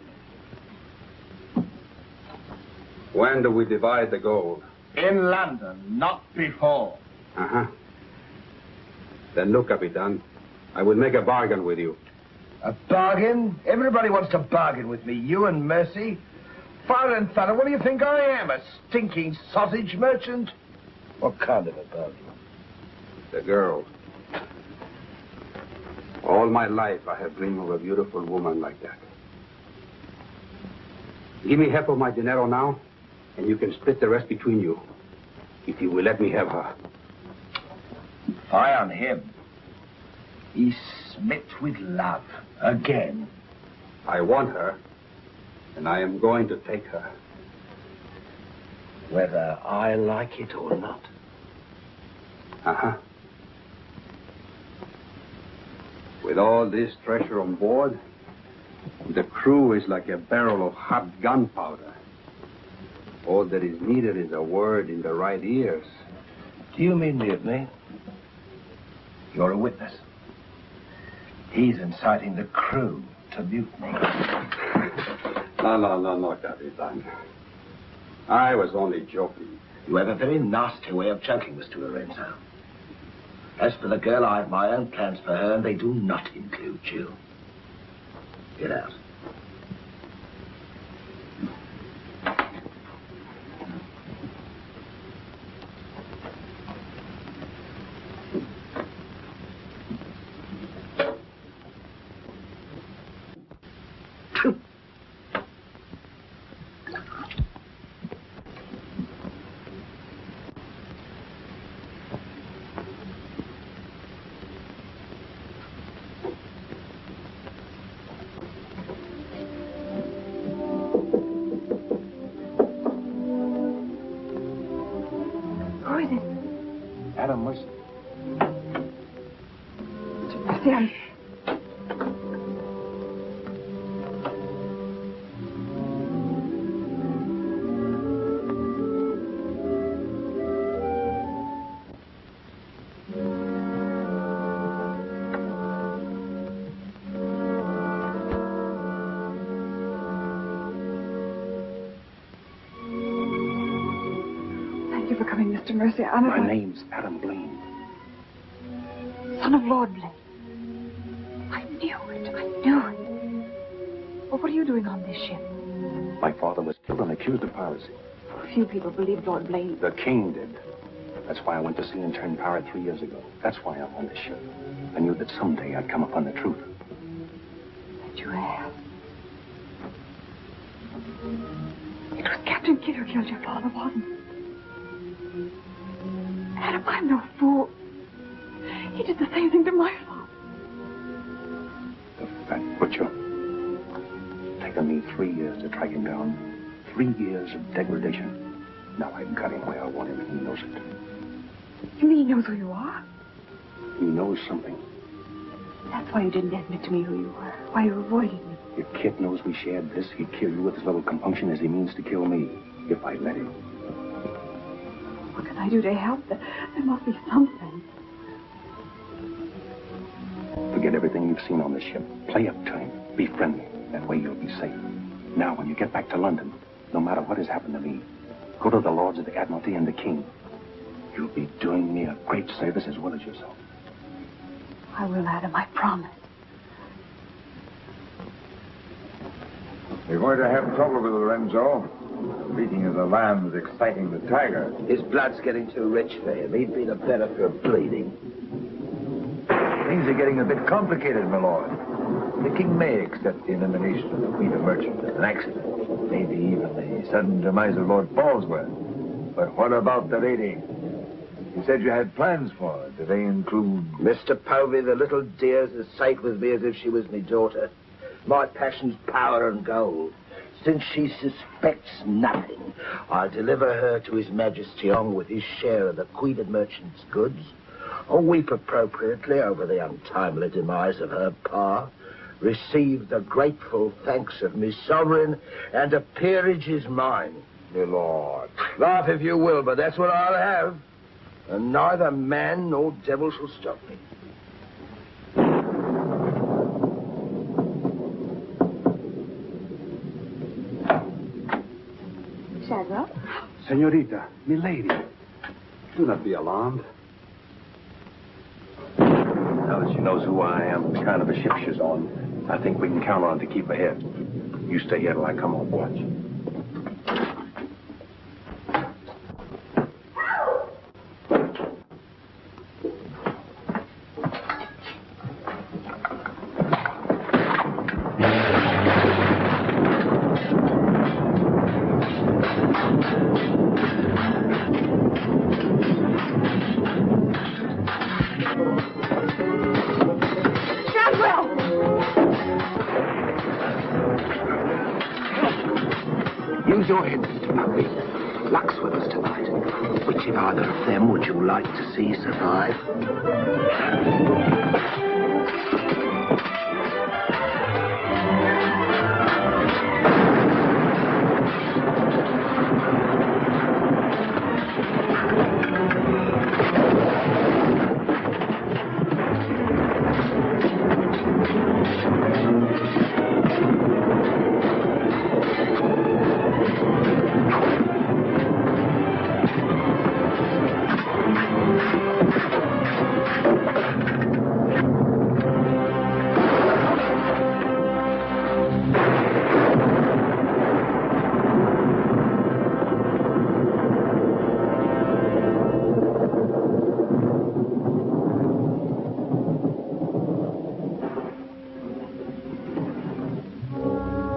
When do we divide the gold? In London, not before. Uh-huh. Then look, Capitan, I will make a bargain with you. A bargain? Everybody wants to bargain with me. You and Mercy. Fire and thunder, what do you think I am? A stinking sausage merchant? What kind of a bargain? The girl. All my life I have dreamed of a beautiful woman like that. Give me half of my dinero now, and you can split the rest between you. If you will let me have her. Fie on him. He's smit with love. Again. I want her, and I am going to take her. Whether I like it or not. Uh-huh. With all this treasure on board, the crew is like a barrel of hot gunpowder. All that is needed is a word in the right ears. Do you mean mutiny? You're a witness. He's inciting the crew to mutiny. No, Capitan. I was only joking. You have a very nasty way of joking, Mr. Lorenzo. As for the girl, I have my own plans for her, and they do not include you. Get out. Mr. Mercy, My name's Adam Blaine. Son of Lord Blaine. I knew it. Well, what are you doing on this ship? My father was killed and accused of piracy. Few people believed Lord Blaine. The king did. That's why I went to sea and turned pirate 3 years ago. That's why I'm on this ship. I knew that someday I'd come upon the truth. That you have. It was Captain Kidd who killed your father, wasn't it? Adam, I'm no fool. He did the same thing to my father. The fat butcher. Taken me 3 years to track him down. 3 years of degradation. Now I've got him where I want him, and he knows it. You mean he knows who you are? He knows something. That's why you didn't admit to me who you were. Why you avoided me. If Kit knows we shared this, he'd kill you with as little compunction as he means to kill me. If I let him. What can I do to help? There must be something. Forget everything you've seen on the ship. Play up to him. Be friendly. That way you'll be safe. Now, when you get back to London, no matter what has happened to me, go to the Lords of the Admiralty and the King. You'll be doing me a great service as well as yourself. I will, Adam. I promise. You're going to have trouble with Lorenzo. The beating of the lamb is exciting the tiger. His blood's getting too rich for him. He'd be the better for bleeding. Things are getting a bit complicated, my lord. The king may accept the elimination of the Queen of Merchants as an accident. Maybe even the sudden demise of Lord Falsworth. But what about the lady? You said you had plans for her. Do they include... Mr. Povey, the little dear's as safe with me as if she was my daughter. My passion's power and gold. Since she suspects nothing, I'll deliver her to His Majesty on with his share of the Queen of Merchants' goods, or weep appropriately over the untimely demise of her pa, receive the grateful thanks of me sovereign, and a peerage is mine. My lord. Laugh if you will, but that's what I'll have. And neither man nor devil shall stop me. Shadwell. Senorita, milady, do not be alarmed. Now that she knows who I am, the kind of a ship she's on, I think we can count on her to keep ahead. You stay here till I come on watch. Use your head, Mr. Murray. Luck's with us tonight. Which of either of them would you like to see survive?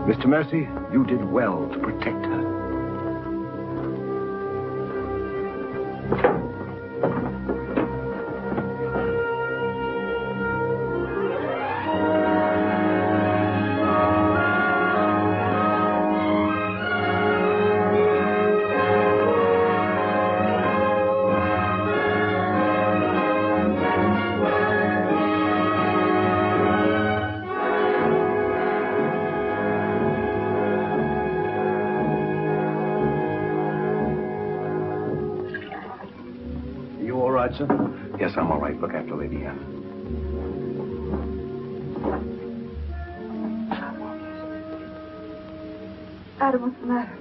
Mr. Mercy, you did well to protect her. Sir? Yes, I'm all right. Look after Lady Anne. Adam, what's the matter?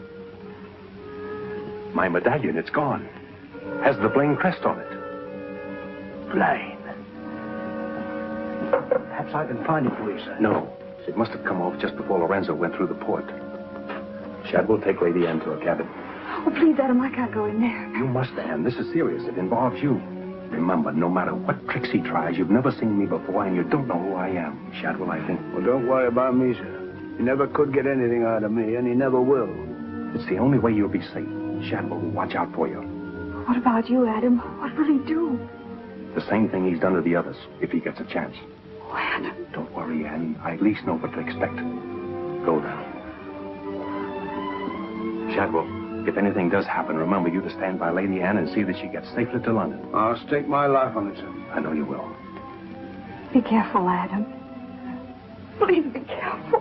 My medallion, it's gone. Has the Blaine crest on it. Blaine. Perhaps I can find it for you, sir. No. It must have come off just before Lorenzo went through the port. Shadwell, take Lady Anne to her cabin. Oh, please, Adam, I can't go in there. You must, Anne. This is serious. It involves you. Remember, no matter what tricks he tries, you've never seen me before, and you don't know who I am. Shadwell, I think. Well, don't worry about me, sir. He never could get anything out of me, and he never will. It's the only way you'll be safe. Shadwell will watch out for you. What about you, Adam? What will he do? The same thing he's done to the others, if he gets a chance. Oh, Adam. Don't worry, Anne. I at least know what to expect. Go now. Shadwell, if anything does happen, remember you to stand by Lady Anne and see that she gets safely to London. I'll stake my life on it, sir. I know you will. Be careful, Adam. Please be careful.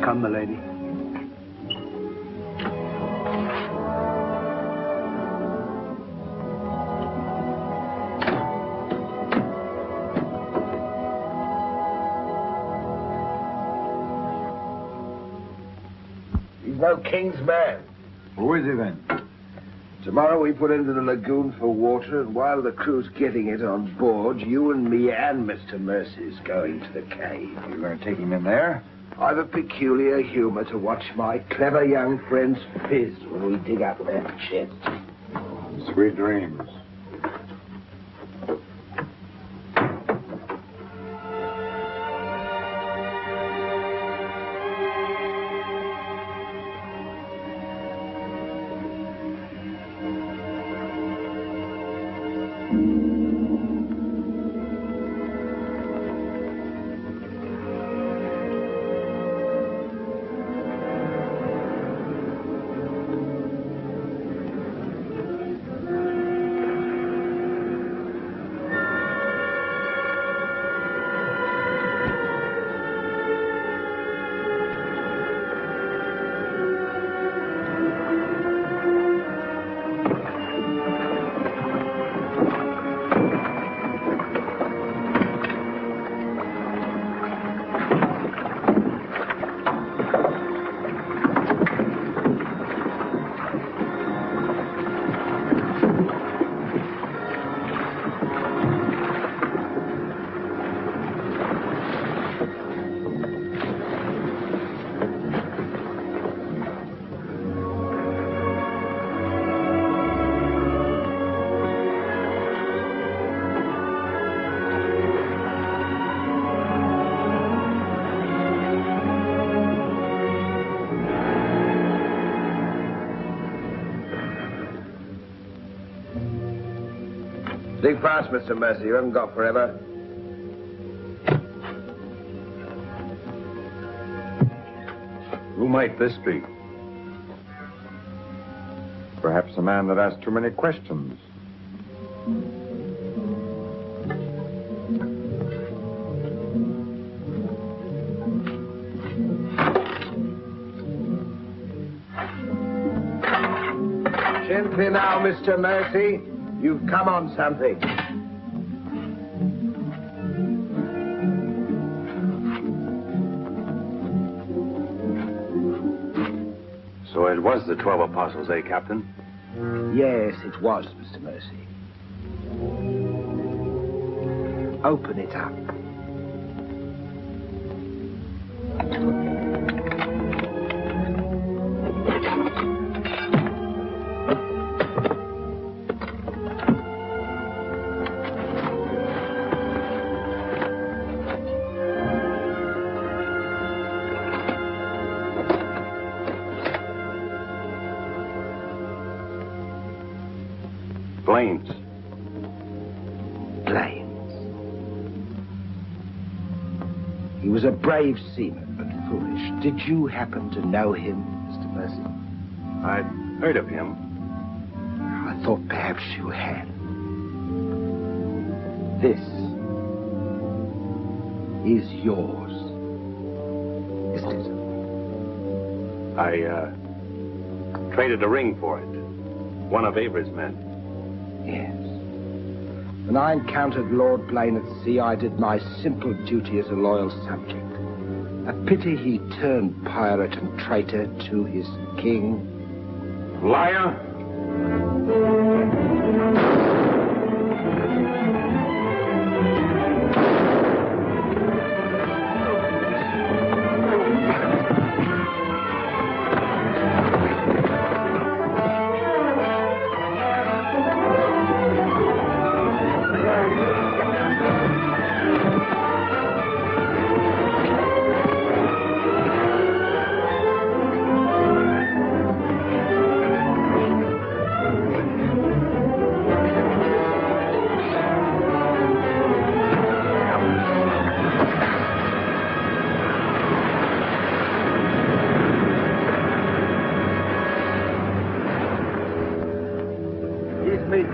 Come, my lady. He's no king's man. Who is he then? Tomorrow we put into the lagoon for water, and while the crew's getting it on board, you and me and Mr. Mercy's going to the cave. You're going to take him in there? I've a peculiar humor to watch my clever young friends fizz when we dig up that chest. Sweet dreams. Speak fast, Mr. Mercer. You haven't got forever. Who might this be? Perhaps a man that asked too many questions. Gently now, Mr. Mercy. You've come on something. So it was the 12 apostles, eh, Captain? Yes, it was, Mr. Mercy. Open it up. Blaines. Blaines. He was a brave seaman, but foolish. Did you happen to know him, Mr. Mercy? I'd heard of him. I thought perhaps you had. This is yours, isn't it? I traded a ring for it. One of Avery's men. Yes. When I encountered Lord Blaine at sea, I did my simple duty as a loyal subject. A pity he turned pirate and traitor to his king. Liar!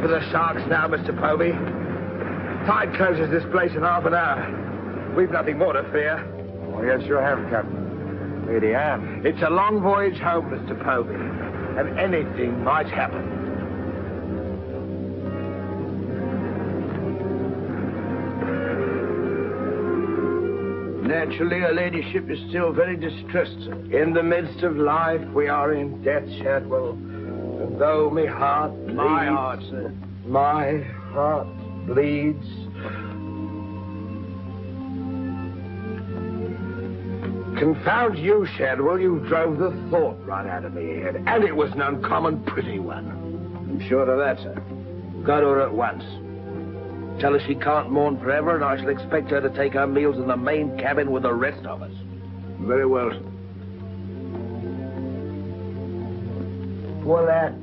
For the sharks now, Mr. Povey. Tide closes this place in half an hour. We've nothing more to fear. Oh, yes, you have, Captain. Lady Anne. It's a long voyage home, Mr. Povey, and anything might happen. Naturally, her ladyship is still very distressed. In the midst of life, we are in death, Shadwell. And though my heart bleeds... My heart, sir. My heart bleeds. Confound you, Shadwell. You drove the thought right out of my head. And it was an uncommon pretty one. I'm sure of that, sir. Go to her at once. Tell her she can't mourn forever, and I shall expect her to take her meals in the main cabin with the rest of us. Very well, sir. Poor lad.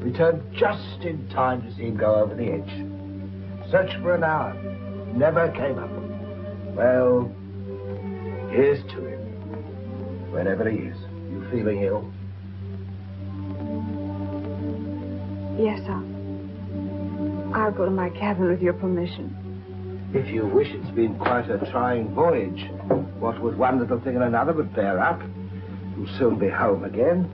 Returned just in time to see him go over the edge. Searched for an hour. Never came up. Well, here's to him. Wherever he is. You feeling ill? Yes, sir. I'll go to my cabin with your permission. If you wish, it's been quite a trying voyage. What with one little thing and another would bear up. You'll soon be home again.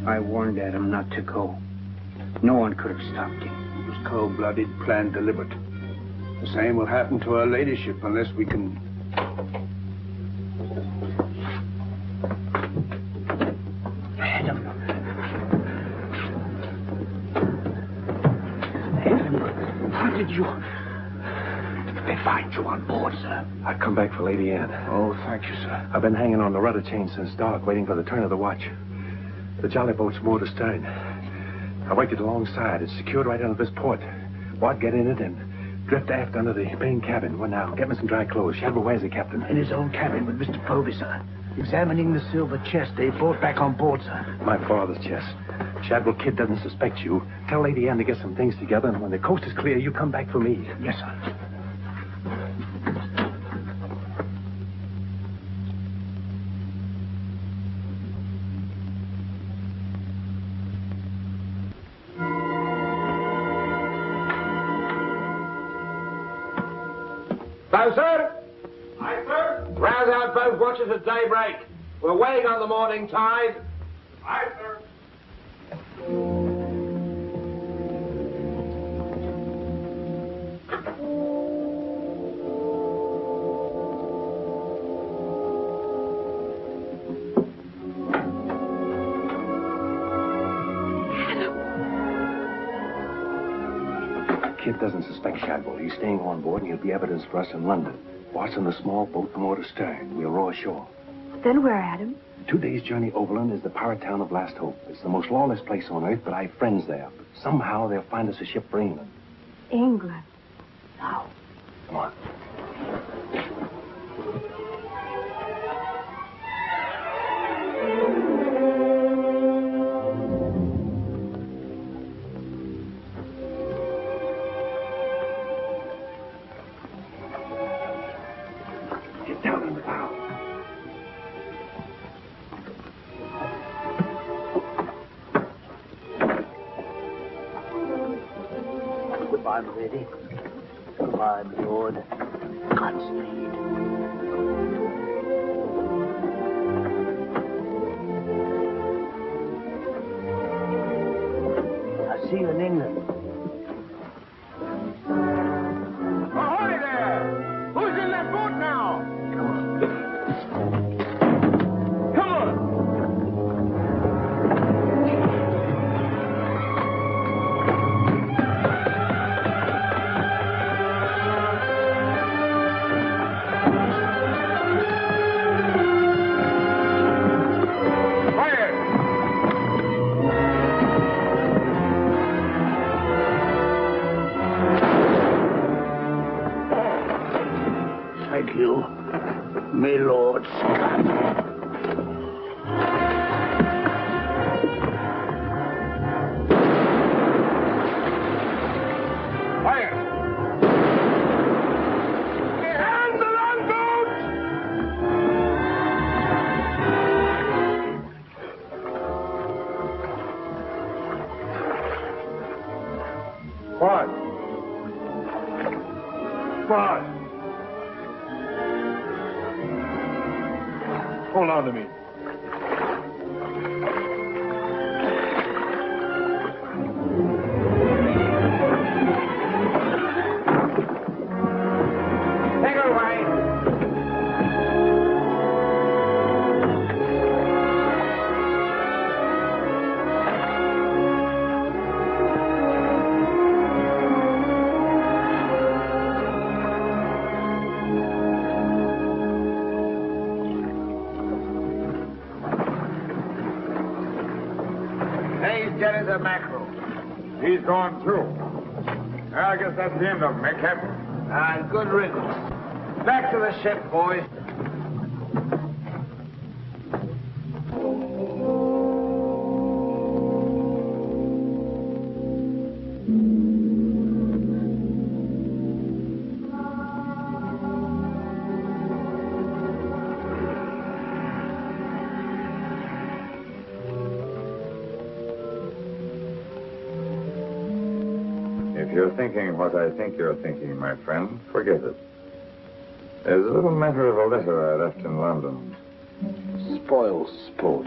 I warned Adam not to go. No one could have stopped him. It was cold-blooded, planned, deliberate. The same will happen to her ladyship unless we can... Adam, how did you... They find you on board, sir? I've come back for Lady Anne. Oh, thank you, sir. I've been hanging on the rudder chain since dark, waiting for the turn of the watch. The jolly boat's moored astern. I waited alongside. It's secured right under this port. Bart, get in it and drift aft under the main cabin. Well, now, get me some dry clothes. Shadwell, where's the captain? In his own cabin with Mr. Povey, sir. Examining the silver chest they brought back on board, sir. My father's chest. Shadwell Kid doesn't suspect you. Tell Lady Anne to get some things together, and when the coast is clear, you come back for me. Yes, sir. Bow, sir? Aye, sir. Rouse out both watches at daybreak. We're waiting on the morning tide. Aye, sir. Kid doesn't suspect Shadwell. He's staying on board, and he'll be evidence for us in London. Bart's in the small boat from more to stern. We'll row ashore. Then where, Adam? 2 days' journey overland is the pirate town of Last Hope. It's the most lawless place on earth, but I have friends there. But somehow they'll find us a ship for England. England. Now. Come on. Goodbye, milady. Goodbye, my lord. Godspeed. I'll see you in England. Ahoy there! Who's in that boat now? Come on. Thank you, my Lord Scott. Fire! And the longboat! What? What? Hold on to me. Take her away. He's getting the mackerel. He's gone too. I guess that's the end of him, eh, Captain? Good riddance. Back to the ship, boys. If you're thinking what I think you're thinking, my friend, forget it. There's a little matter of a letter I left in London. Spoil sport.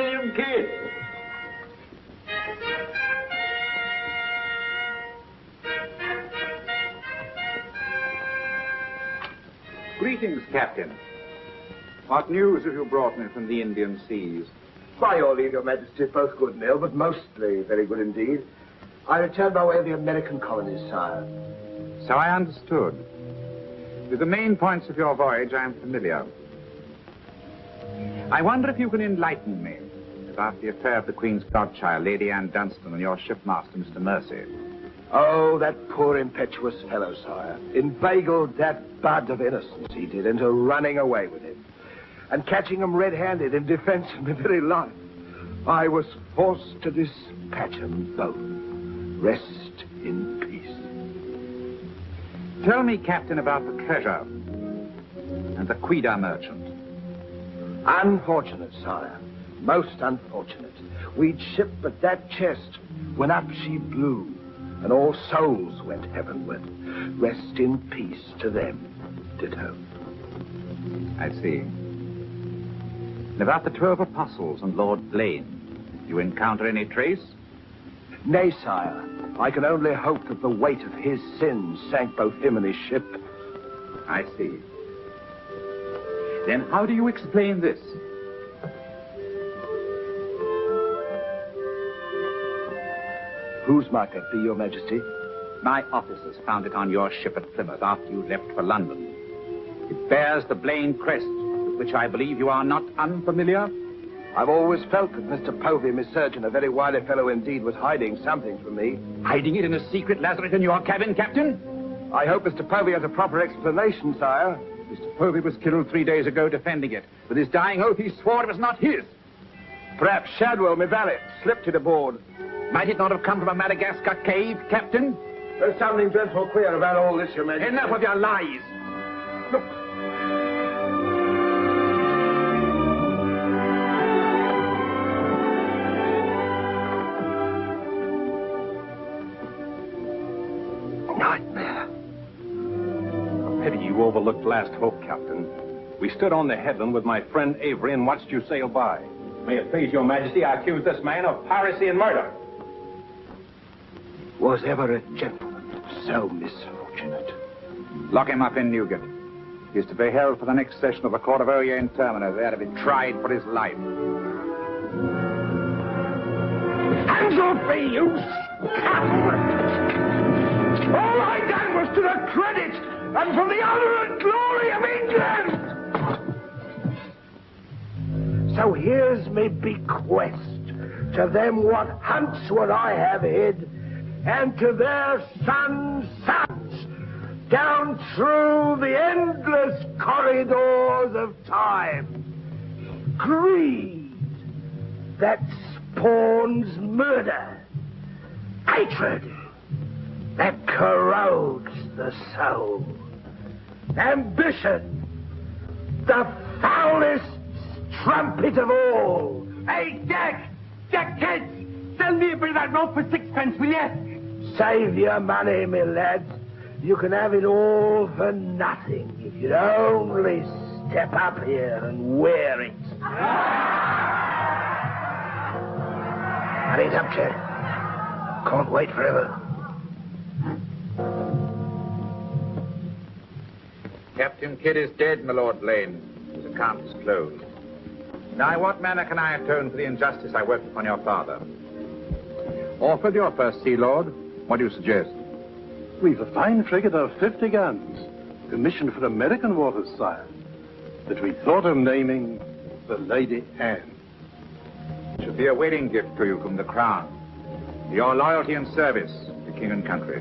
William Kidd. Greetings, Captain. What news have you brought me from the Indian seas? By your leave, Your Majesty, both good and ill, but mostly very good indeed. I returned by way of the American colonies, sire. So I understood. With the main points of your voyage, I am familiar. I wonder if you can enlighten me about the affair of the Queen's godchild, Lady Anne Dunstan, and your shipmaster, Mr. Mercy. Oh, that poor impetuous fellow, sire. Inveigled that bud of innocence, he did, into running away with him. And catching him red-handed in defense of my very life. I was forced to dispatch them both. Rest in peace. Tell me, Captain, about the treasure and the Quida merchant. Unfortunate, sire. Most unfortunate. We'd shipped but that chest when up she blew, and all souls went heavenward. Rest in peace to them. Ditto. I see. And about the 12 apostles and Lord Blaine, did you encounter any trace? Nay, sire. I can only hope that the weight of his sins sank both him and his ship. I see. Then how do you explain this? Whose might that be, Your Majesty? My officers found it on your ship at Plymouth after you left for London. It bears the Blaine crest, with which I believe you are not unfamiliar. I've always felt that Mr. Povey, my surgeon, a very wily fellow indeed, was hiding something from me. Hiding it in a secret lazaret in your cabin, Captain? I hope Mr. Povey has a proper explanation, sire. Mr. Povey was killed 3 days ago defending it. With his dying oath, he swore it was not his. Perhaps Shadwell, my valet, slipped it aboard. Might it not have come from a Madagascar cave, Captain? There's something dreadful queer about all this, Your Majesty. Enough of your lies. Look. Nightmare. Pity you overlooked last hope, Captain. We stood on the headland with my friend Avery and watched you sail by. May it please your majesty, I accuse this man of piracy and murder. Was ever a gentleman so misfortunate? Lock him up in Newgate. He is to be held for the next session of the Court of Oyer in Terminer, there to be tried for his life. Hands off me, you scum! All I done was to the credit and for the honor and glory of England! So here's me bequest to them what hunts what I have hid, and to their sons' sons, down through the endless corridors of time. Greed that spawns murder. Hatred that corrodes the soul. Ambition, the foulest trumpet of all. Hey, Jack! Jack Kent! Sell me a bit of that rope for 6 will you? Save your money, my lad. You can have it all for nothing if you'd only step up here and wear it. Hurry it up, Jack. Can't wait forever. Captain Kidd is dead, my Lord Blaine. His account is closed. Now, in what manner can I atone for the injustice I worked upon your father? Or for your first Sea Lord? What do you suggest? We've a fine frigate of 50 guns, commissioned for American waters, sire, that we thought of naming the Lady Anne. It should be a wedding gift to you from the Crown. For your loyalty and service to king and country.